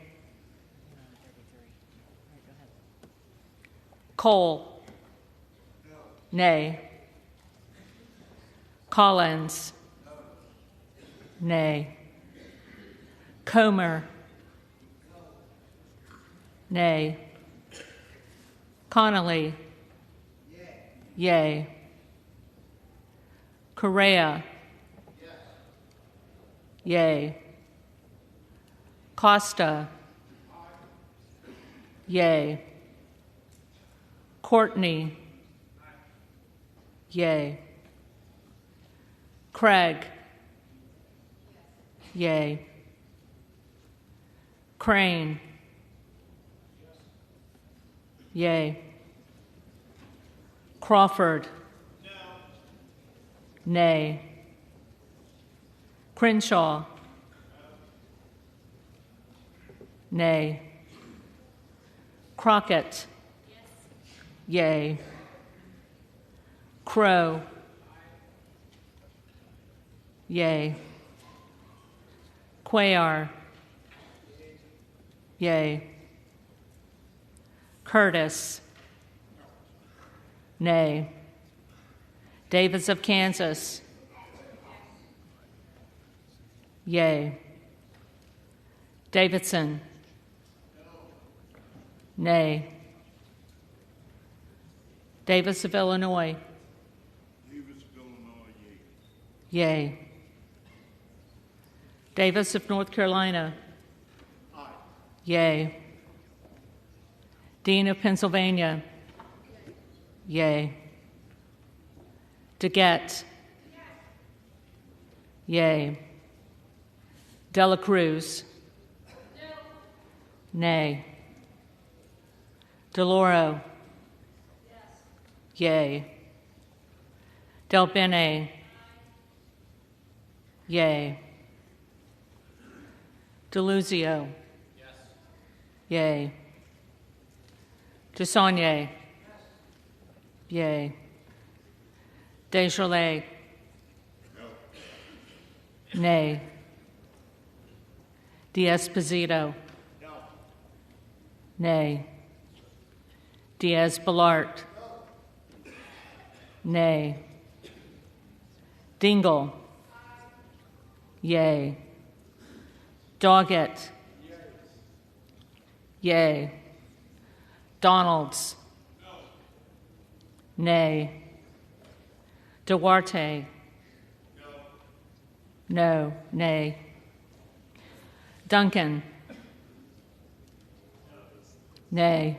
Cole. Nay. Collins. Nay. Comer. Nay. Connolly. Yay. Correa. Yay. Costa. Yay. Courtney. Yay. Craig. Yay. Crane. Yay. Crawford. Nay. Crenshaw. Nay. Crockett. Yay. Crow. Yay. Cuellar. Yay. Curtis. Nay. Davis of Kansas. Yay. Davidson. Nay. Davis of Illinois. Yay. Davis of North Carolina. Yay. Dean of Pennsylvania. Yay. DeGette. Yay. Dela Cruz. Nay. DeLauro. Yay. Del Bene. Yay. DeLuzio. Yay. DeSaulnier. Yay. Desjardins. Nay. D'Esposito. Nay. Diaz-Balart. Nay. Dingle. Yay. Doggett. Yay. Donalds. Nay. Duarte. No. Nay. Duncan. Nay.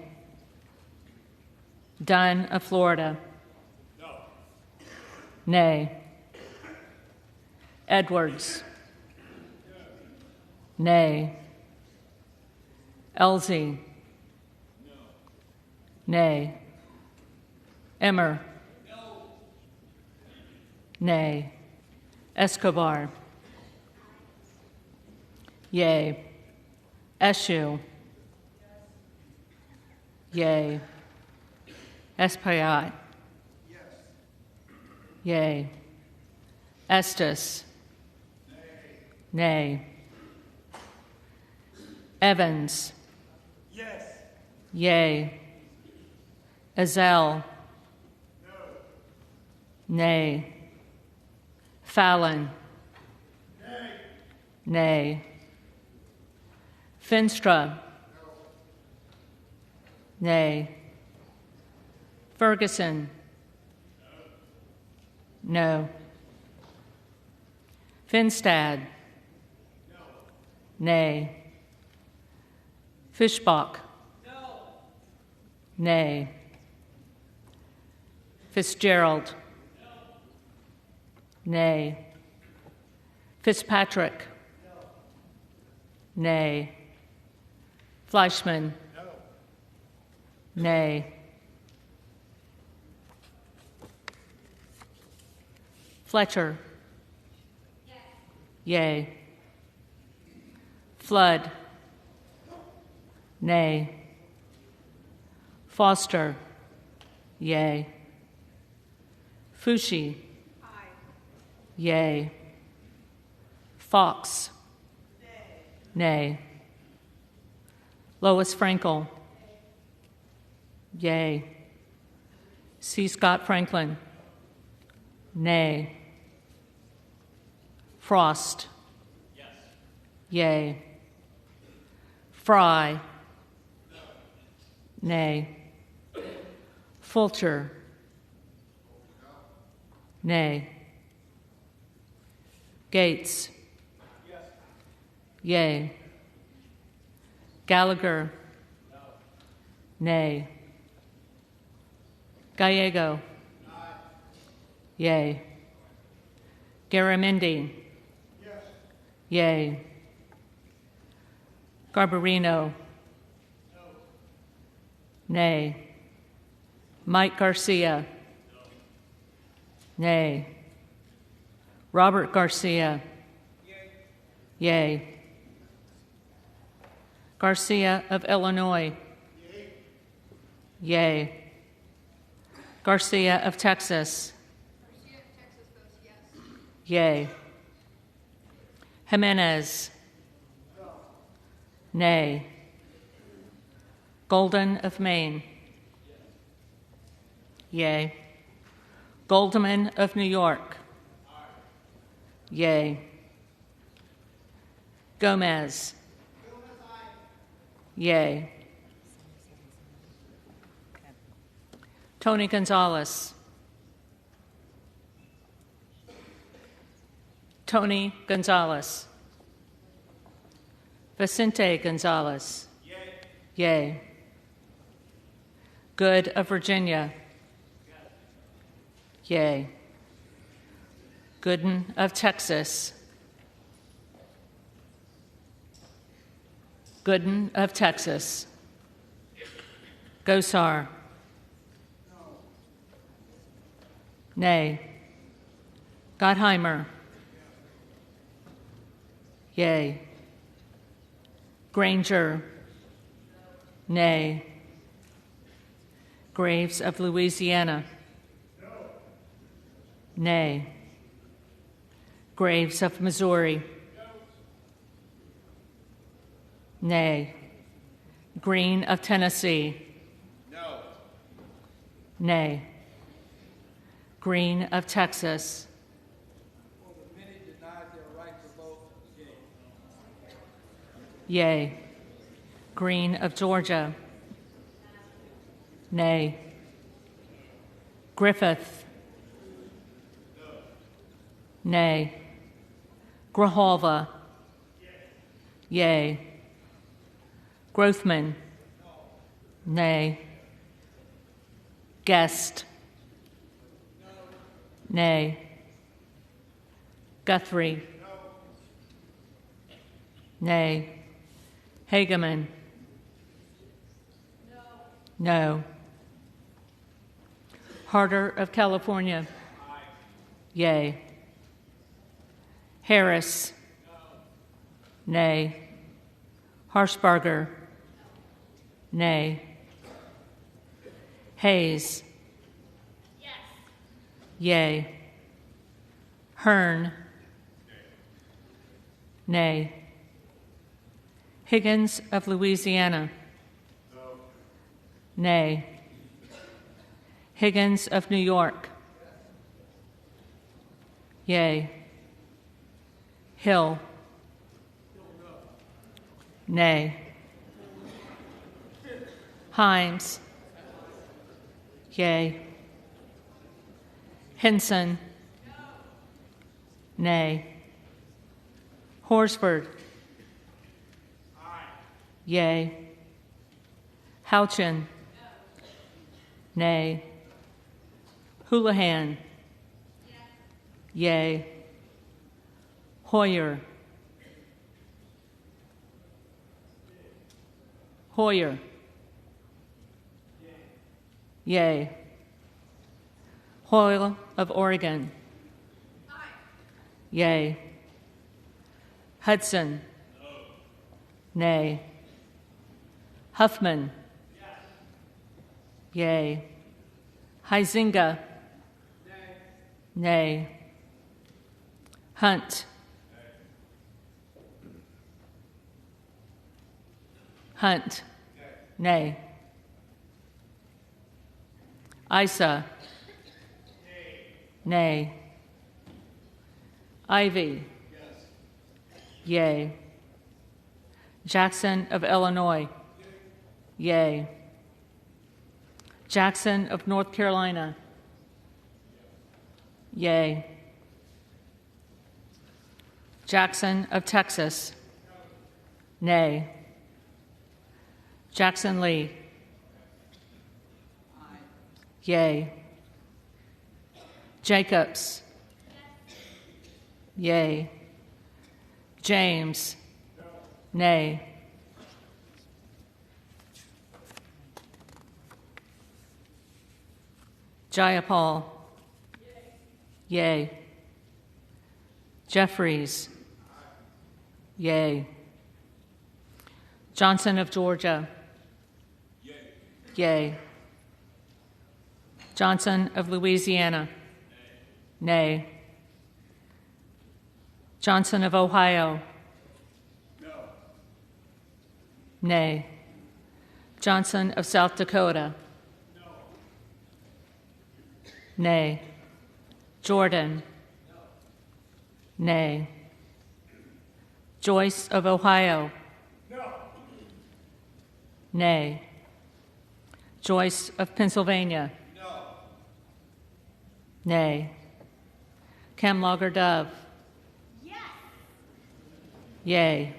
Dunn of Florida. Nay. Edwards. Nay. Elsie. Nay. Emmer. Nay. Escobar. Yay. Eshue. Yay. Espaillat. Yay. Estes. Nay. Evans. Yes. Yay. Ezell. Nay. Fallon. Nay. Finstra. Nay. Ferguson. No. Finstad. Nay. Fischbach. Nay. Fitzgerald. Nay. Fitzpatrick. Nay. Fleischman. Nay. Fletcher. Yea. Flood. Nay. Foster. Yea. Fushi. Yea. Fox. Nay. Lois Frankel. Yea. C. Scott Franklin. Nay. Frost. Yea. Fry. Nay. Fulcher. Nay. Gaetz. Yea. Gallagher. Nay. Gallego. Yea. Garamendi. Yea. Garbarino. Nay. Mike Garcia. Nay. Robert Garcia. Yea. Garcia of Illinois. Yea. Garcia of Texas. Yea. Jimenez. Nay. Golden of Maine. Yea. Goldman of New York. Yea. Gomez. Yea. Tony Gonzalez. Tony Gonzalez. Vicente Gonzalez. Yea. Good of Virginia. Yea. Gooden of Texas. Gooden of Texas. Gosar. Nay. Gottheimer. Yea. Granger. Nay. Graves of Louisiana. Nay. Graves of Missouri. Nay. Green of Tennessee. Nay. Green of Texas. Yea. Green of Georgia. Nay. Griffith. Nay. Grijalva. Yea. Grothman. Nay. Guest. Nay. Guthrie. Nay. Hageman. No. Harder of California. Yea. Harris. Nay. Harshbarger. Nay. Hayes. Yea. Hearn. Nay. Higgins of Louisiana. Nay. Higgins of New York. Yea. Hill. Nay. Himes. Yea. Henson. Nay. Horsford. Yay. Houchin. Nay. Houlihan. Yay. Hoyer. Hoyer. Yay. Hoyle of Oregon. Yay. Hudson. Nay. Huffman. Yay. Huizinga. Nay. Hunt. Hunt. Nay. Isa. Nay. Ivy. Yay. Jackson of Illinois. Yay. Jackson of North Carolina. Yay. Jackson of Texas. Nay. Jackson Lee. Yay. Jacobs. Yay. James. Nay. Jayapal. Yay. Jeffries. Yay. Johnson of Georgia. Yay. Johnson of Louisiana. Nay. Johnson of Ohio. Nay. Johnson of South Dakota. Nay. Jordan. Nay. Joyce of Ohio. Nay. Joyce of Pennsylvania. Nay. Camlogger Dove. Yay.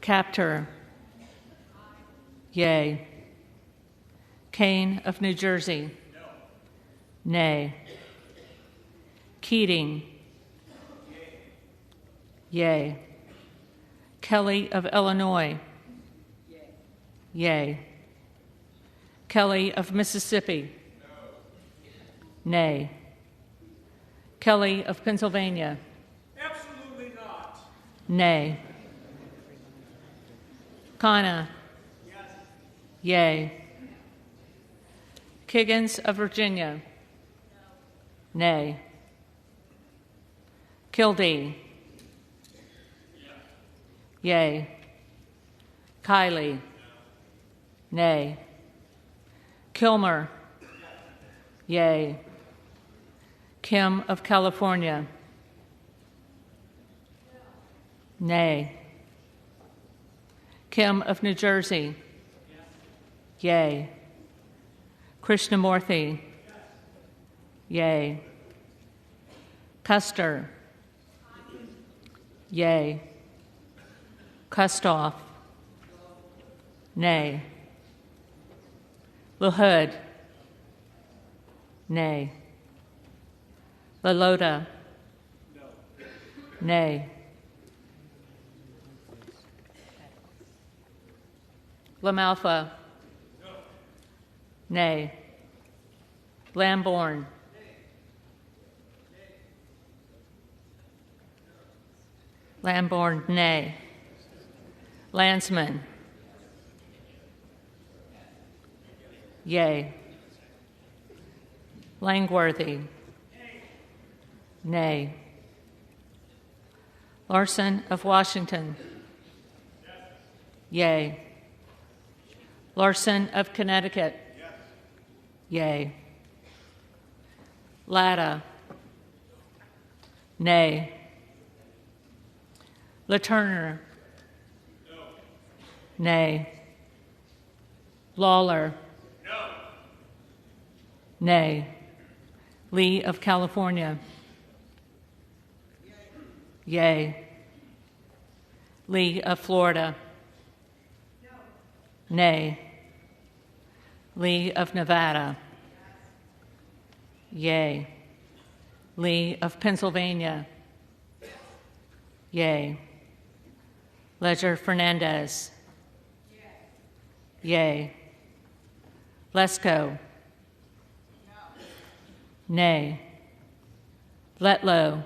Captor. Yay. Kane of New Jersey. Nay. Keating. Yay. Kelly of Illinois. Yay. Kelly of Mississippi. Nay. Kelly of Pennsylvania. Absolutely not. Nay. Kana. Yay. Kiggins of Virginia. Nay. Kildee. Yay. Kiley. Nay. Kilmer. Yay. Kim of California. Nay. Kim of New Jersey. Yay. Krishnamurthy. Yay. Custer. Yay. Kustoff. Nay. LaHood. Nay. LaLota. Nay. LaMalfa. Nay. Lamborn. Lamborn, nay. Landsman. Yay. Langworthy. Nay. Larson of Washington. Yay. Larson of Connecticut. Yay. Latta. Nay. LaTurner. Nay. Lawler. Nay. Lee of California. Yay. Lee of Florida. Nay. Lee of Nevada. Yea. Lee of Pennsylvania. Yea. Ledger Fernandez. Yea. Lesko. Nay. Letlow.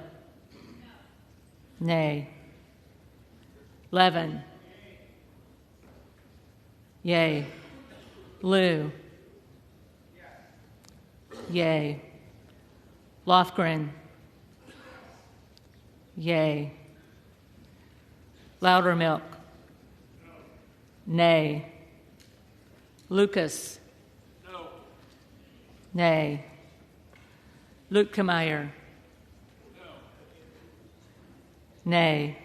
Nay. Levin. Yea. Liu. Yea. Lofgren. Yea. Loudermilk. Nay. Lucas. Nay. Lutkemeyer. Nay.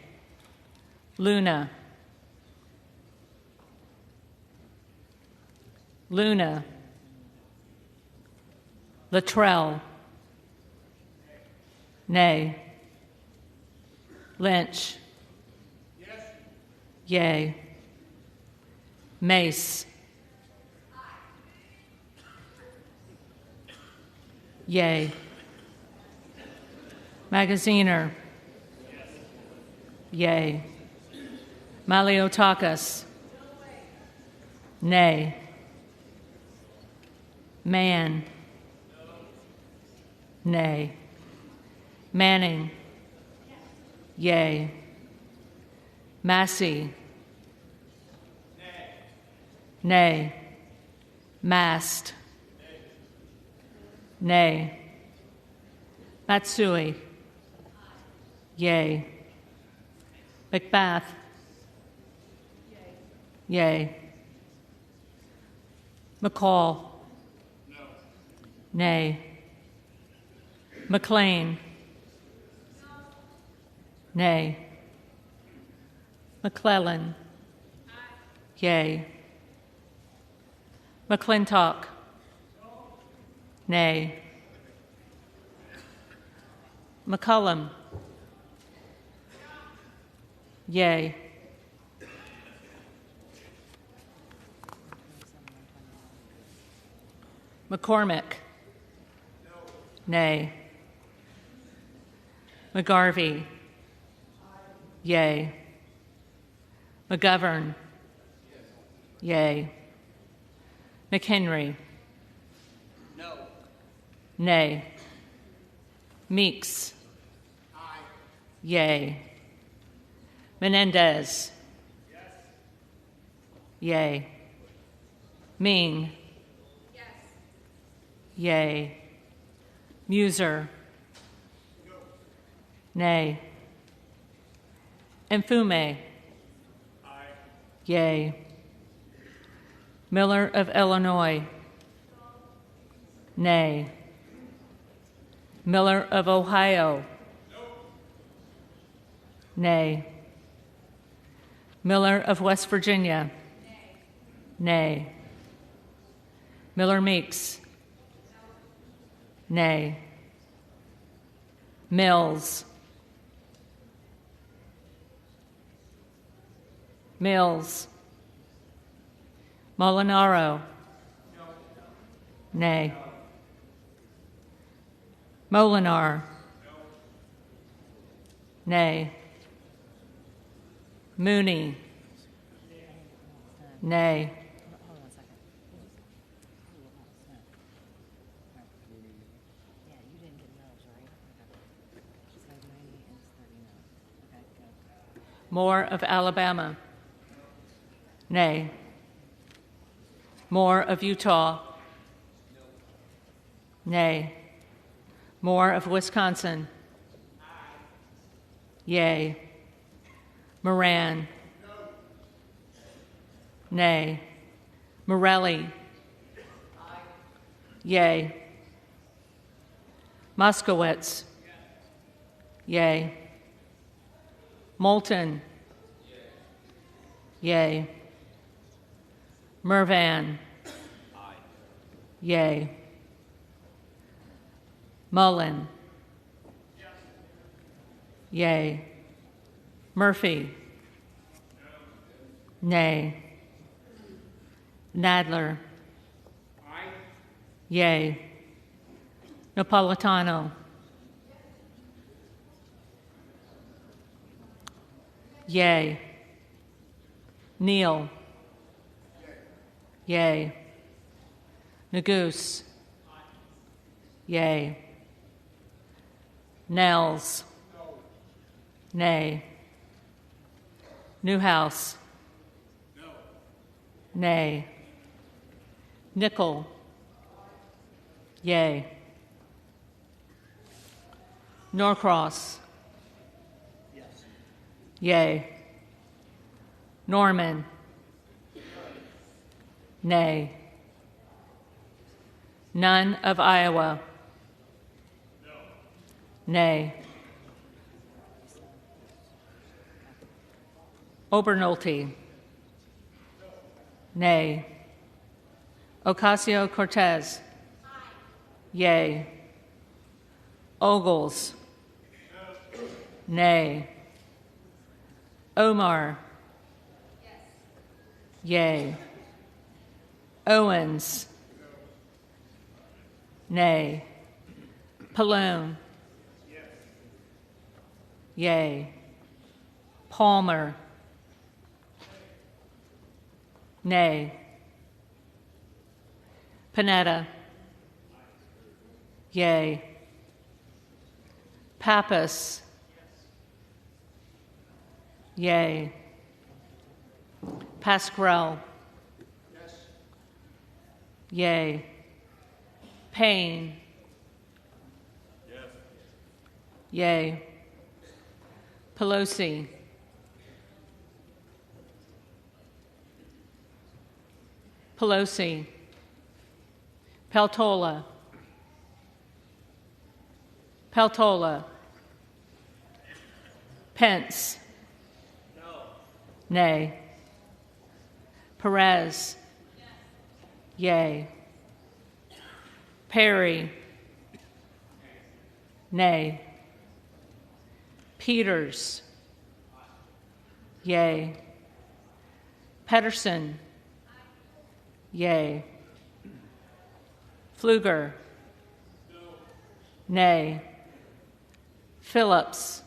Luna. Luna. Luttrell. Nay. Lynch. Yea. Mace. Yea. Magaziner. Yea. Maliotakis. Nay. Man. Nay. Manning. Yea. Massey. Nay. Mast. Nay. Matsui. Yea. Macbeth. Yea. McCall. Nay. McLean. Nay. McClellan. Yea. McClintock. Nay. McCullum. Yea. McCormick. Nay. McGarvey. Yea. McGovern. Yea. McHenry. No. Nay. Meeks. Yea. Menendez. Yea. Ming. Yea. Muser. Nay. Mfume. Yea. Miller of Illinois. Nay. Miller of Ohio. Nay. Miller of West Virginia. Nay. Miller Meeks. Nay. Mills. Mills. Molinaro. Nay. Molinar. Nay. Mooney. Nay. Moore of Alabama. Nay. Moore of Utah. Nay. Moore of Wisconsin. Yea. Moran. Nay. Morelli. Yea. Moskowitz. Yea. Moulton. Yea. Mervan. Yea. Mullen. Yea. Murphy. Nay. Nadler. Yay. Napolitano. Yay. Neal. Yay. Neguse. Yay. Nels. Nay. Newhouse. Nay. Nickel. Yay. Norcross. Yay. Norman. Nay. None of Iowa. Nay. Obernolte. Nay. Ocasio-Cortez. Yay. Ogles. Nay. Omar. Yay. Owens. Nay. Pallone. Yay. Palmer. Nay. Panetta. Yay. Pappas. Yay. Pasquarel. Yay. Payne. Yay. Pelosi. Pelosi. Peltola. Peltola. Pence. No. Nay. Perez. Yay. Perry. Nay. Peters. Yay. Pedersen. Yay. Pfluger. Nay. Phillips.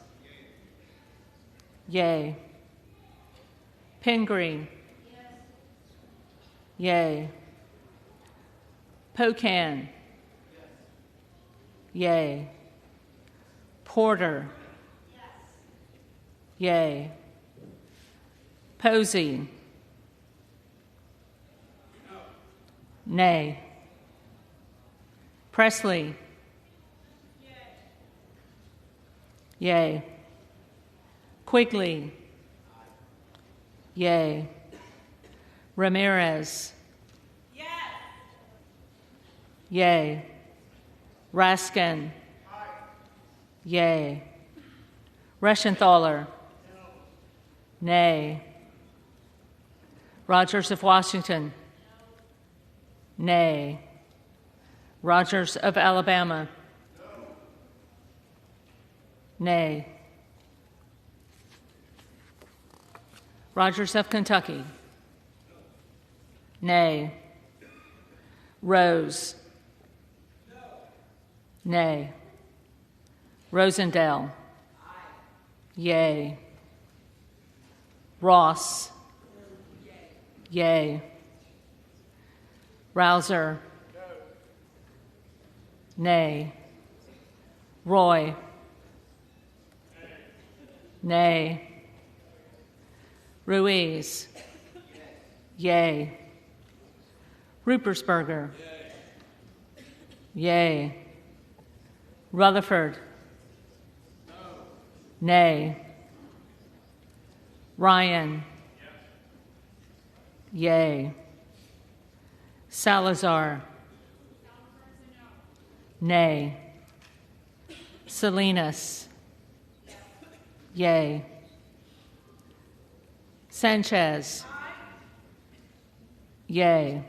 Yay. Pingree. Yay. Pocan. Yay. Porter. Yay. Posey. Nay. Presley. Yay. Quigley. Yay. Ramirez. Yay. Raskin. Yay. Reschenthaler. Nay. Rogers of Washington. Nay. Rogers of Alabama. Nay. Rogers of Kentucky. Nay. Rose. Nay. Rosendale. Yay. Ross. Yay. Rouser. Nay. Roy. Nay. Ruiz. Yay. Rupersberger. Yay. Rutherford. Nay. Ryan. Yay. Salazar. Nay. Salinas. Yay. Sanchez. Yay.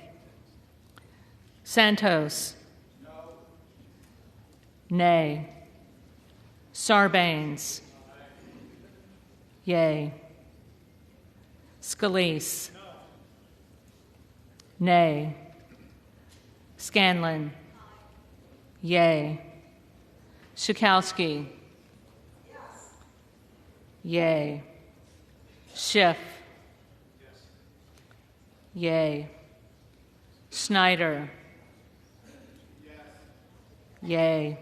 Santos. Nay. Sarbanes. Yay. Scalise. Nay. Scanlon. Yay. Schakowsky. Yay. Schiff. Yay. Snyder. Yay.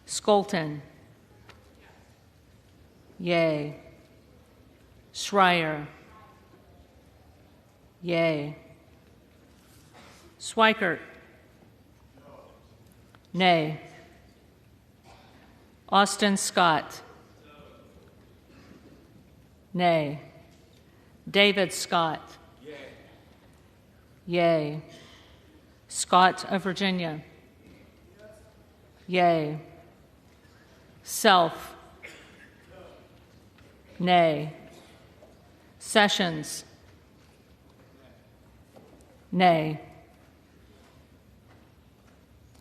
Skolton. Yay. Schreier. Yay. Schweikert. Nay. Austin Scott. Nay. David Scott. Yay. Scott of Virginia. Yay. Self. Nay. Sessions. Nay.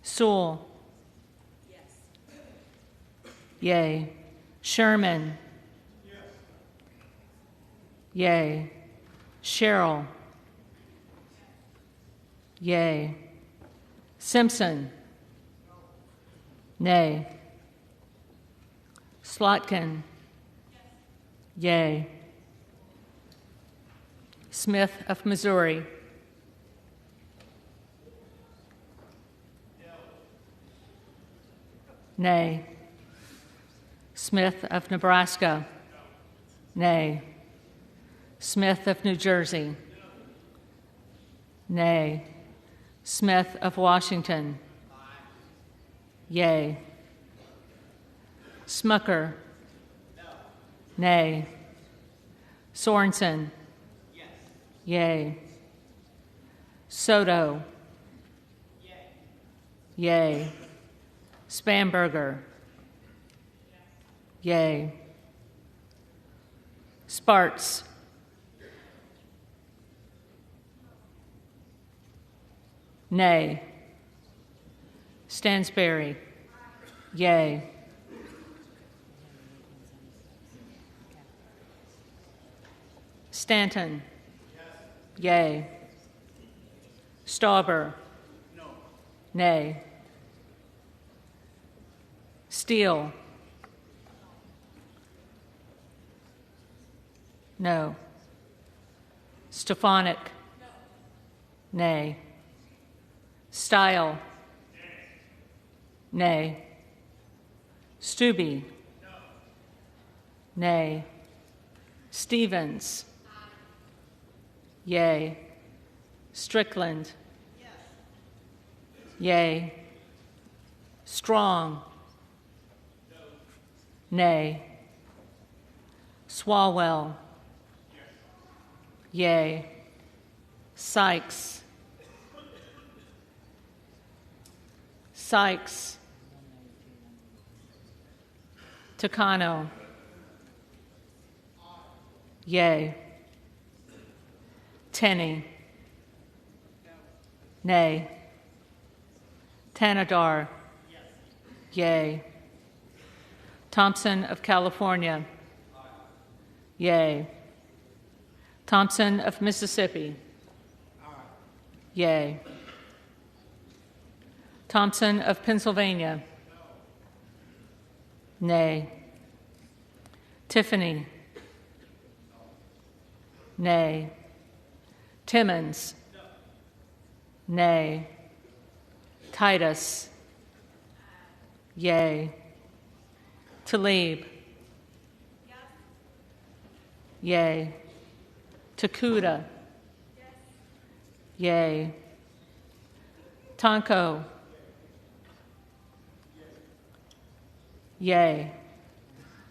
Sewell. Yay. Sherman. Yay. Sherrill. Yay. Simpson. Nay. Slotkin. Yay. Smith of Missouri. Nay. Smith of Nebraska. Nay. Smith of New Jersey. Nay. Smith of Washington. Yay. Smucker. Nay. Sorensen. Yay. Soto. Yay. Spamberger. Yay. Sparts. Nay. Stansberry. Yay. Stanton. Yay. Stauber. Nay. Steele. No. Stefanik. Nay. Style. Nay. Stubbe. Nay. Stevens. Yay. Strickland. Yay. Strong. Nay. Swalwell. Yay. Sykes. Sykes. Takano. Yay. Tenney. Nay. Tanadar. Yay. Thompson of California. Yay. Thompson of Mississippi. Yay. Thompson of Pennsylvania. Nay. Tiffany. Nay. Timmons. Nay. Titus. Yay. Talib. Yay. Takuda. Yay. Tonko. Yay.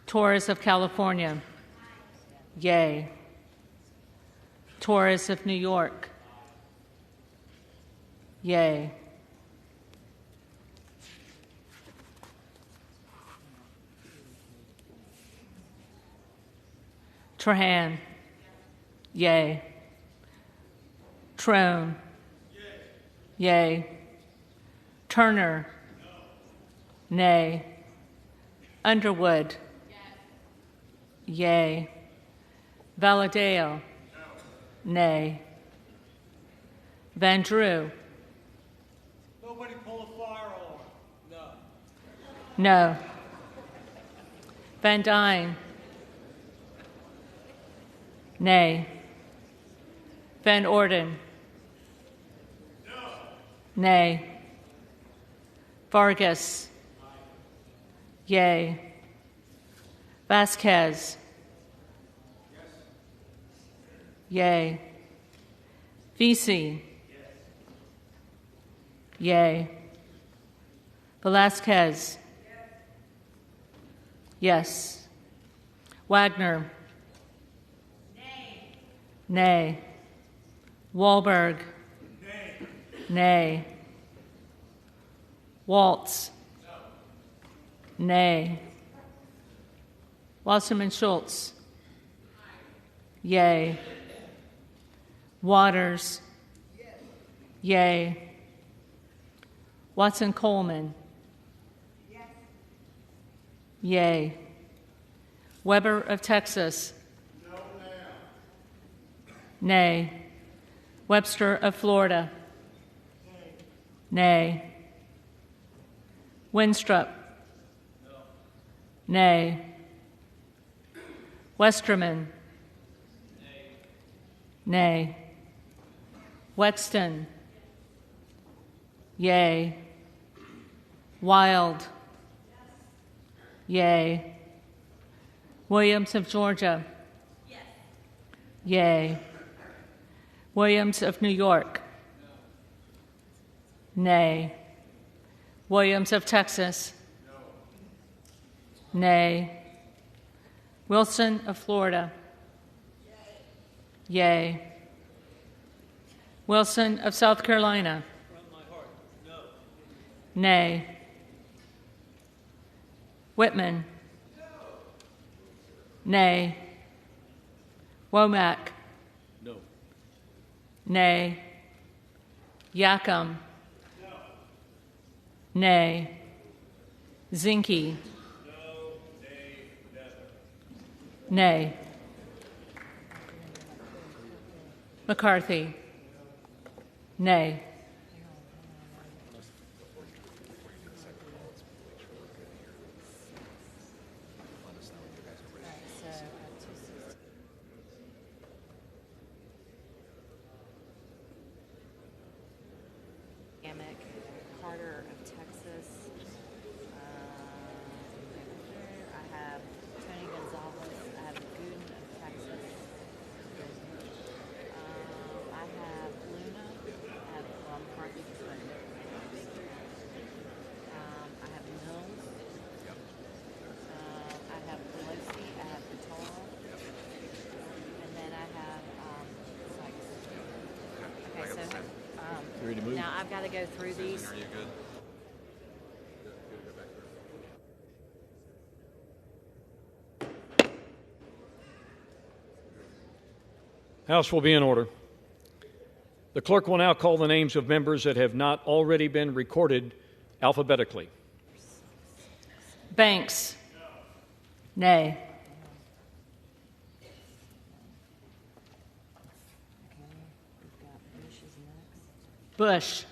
Torres of California. Yay. Torres of New York. Yay. Trahan. Yay. Trone. Yay. Turner. Nay. Underwood. Yay. Valadeo. Nay. Van Drew. Nobody pull a fire alarm. No. No. Van Dyne. Nay. Van Orden. No. Nay. Vargas. Yea. Vasquez. Yea. Vesey. Yea. Velasquez. Yes. Wagner. Nay. Wahlberg. Nay. Waltz. Nay. Wasserman Schultz. Yea. Waters. Yea. Watson Coleman. Yea. Weber of Texas. Nay. Webster of Florida. Nay. Winstrup. Nay. Westerman. Nay. Wexton. Yea. Wild. Yea. Williams of Georgia. Yea. Williams of New York. Nay. Williams of Texas. Nay. Wilson of Florida. Yea. Wilson of South Carolina. Nay. Whitman. Nay. Womack. No. Nay. Yackham. Nay. Zinke. Nay. McCarthy. Nay. Carter of Texas. I have Tony Gonzalez. I have Gooden of Texas. I have Luna. I have McCarthy. I have Mills. I have Pelosi. I have Vitale. And then I have Sykes. Okay, so You ready to move? now I've got to go through these. Are you good? House will be in order. The clerk will now call the names of members that have not already been recorded alphabetically. Banks. Nay. Bush.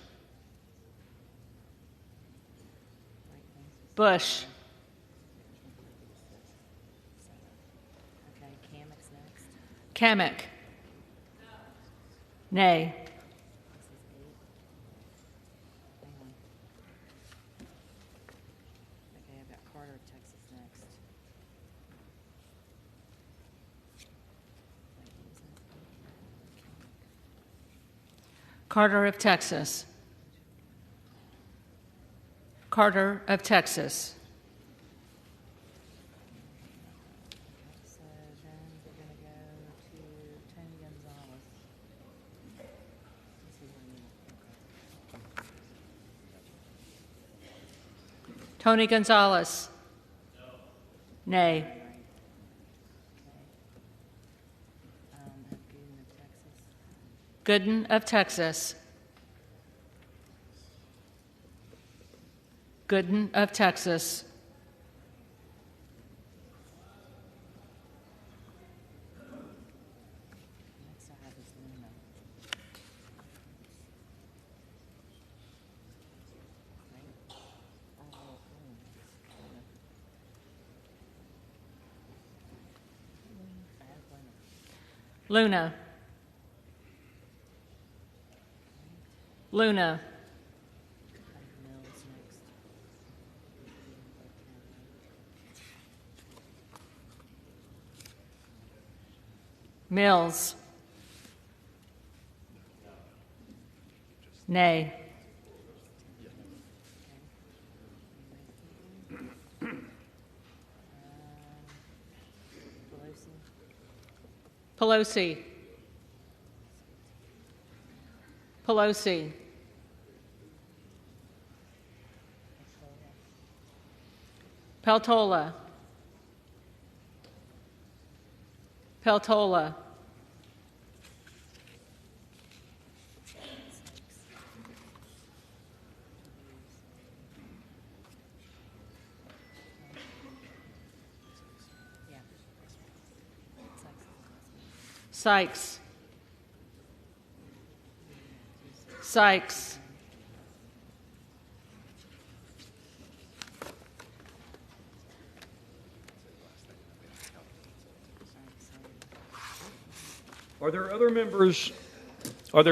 Bush. Okay, Kamek's next. Kamek. Nay. Okay, I've got Carter of Texas next. Carter of Texas. Carter of Texas. So then we're going to go to Tony Gonzalez. Tony Gonzalez. Nay. Gooden of Texas. Gooden of Texas. Luna. Luna. Mills. Nay. Pelosi. Pelosi. Peltola. Peltola. Sykes. Sykes. Are there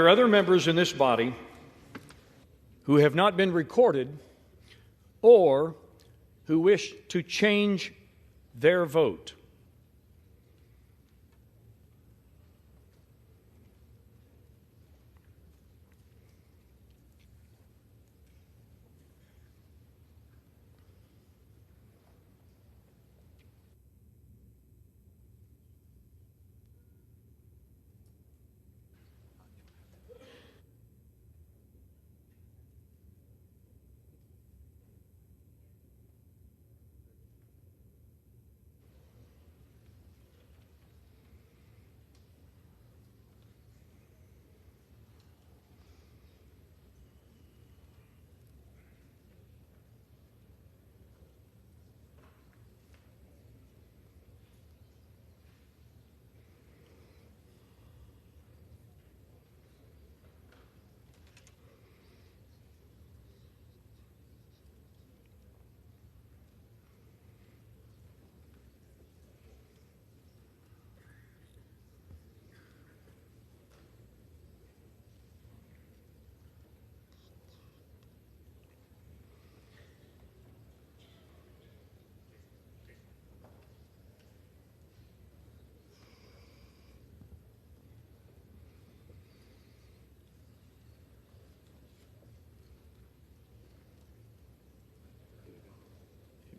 other members in this body who have not been recorded or who wish to change their vote?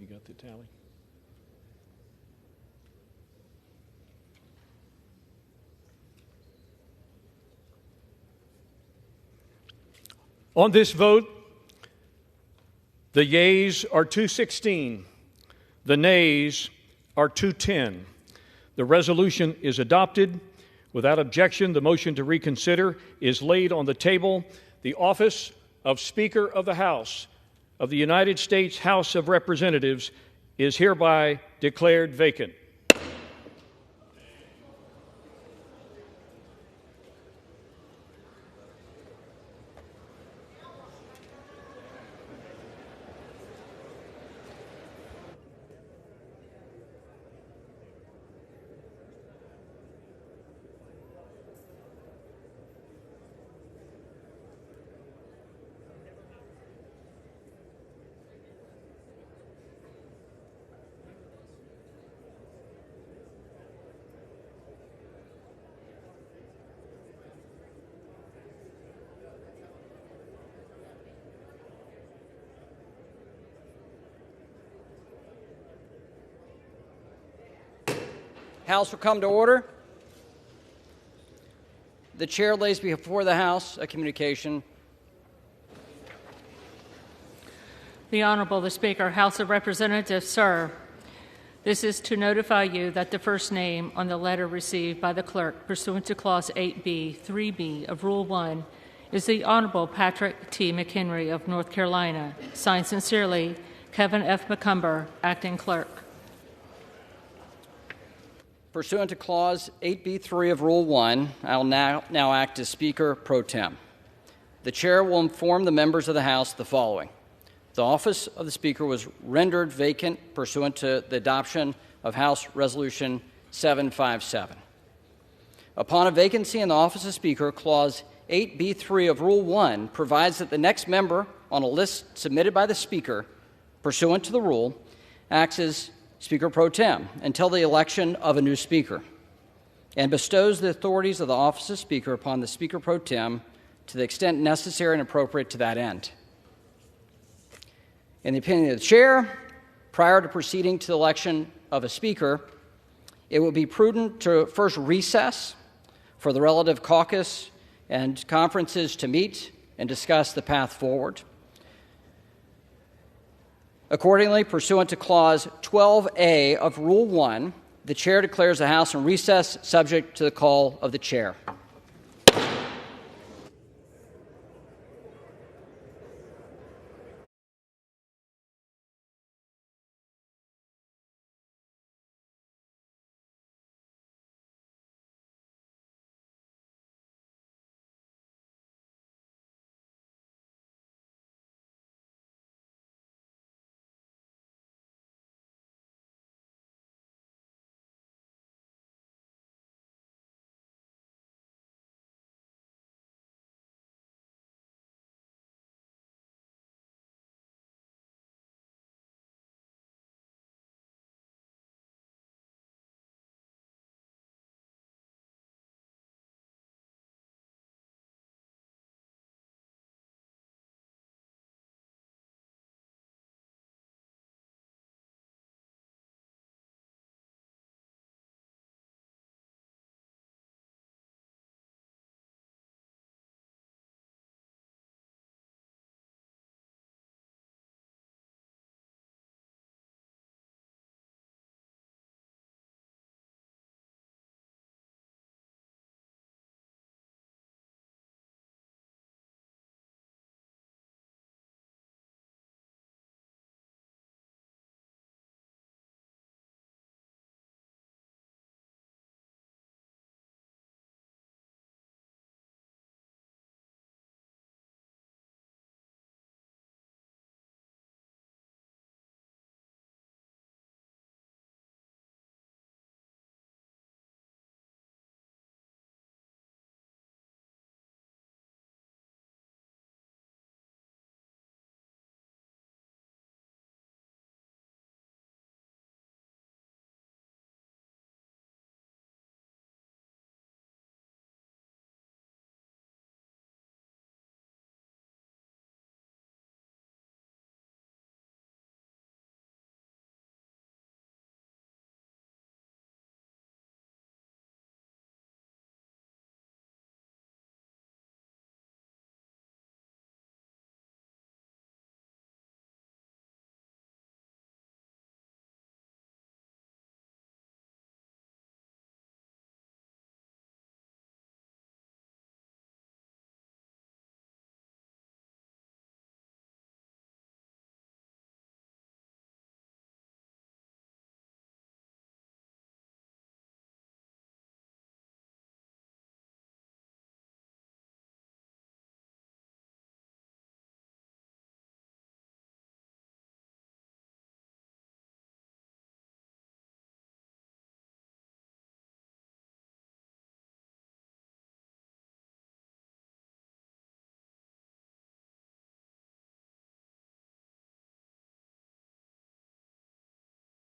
You got the tally? On this vote, the yeas are 216, the nays are 210. The resolution is adopted. Without objection, the motion to reconsider is laid on the table. The office of Speaker of the House of the United States House of Representatives is hereby declared vacant. House will come to order. The chair lays before the House a communication. The Honorable the Speaker, House of Representatives, sir. This is to notify you that the first name on the letter received by the clerk pursuant to Clause 8B, 3B of Rule 1 is the Honorable Patrick T. McHenry of North Carolina. Signed sincerely, Kevin F. McCumber, Acting Clerk. Pursuant to Clause 8B3 of Rule 1, I will now act as Speaker pro tem. The Chair will inform the members of the House the following. The office of the Speaker was rendered vacant pursuant to the adoption of House Resolution 757. Upon a vacancy in the office of Speaker, Clause 8B3 of Rule 1 provides that the next member on a list submitted by the Speaker, pursuant to the rule, acts as Speaker pro tem until the election of a new Speaker, and bestows the authorities of the office of Speaker upon the Speaker pro tem to the extent necessary and appropriate to that end. In the opinion of the Chair, prior to proceeding to the election of a Speaker, it would be prudent to first recess for the relative caucus and conferences to meet and discuss the path forward. Accordingly, pursuant to Clause 12A of Rule 1, the Chair declares the House in recess subject to the call of the Chair.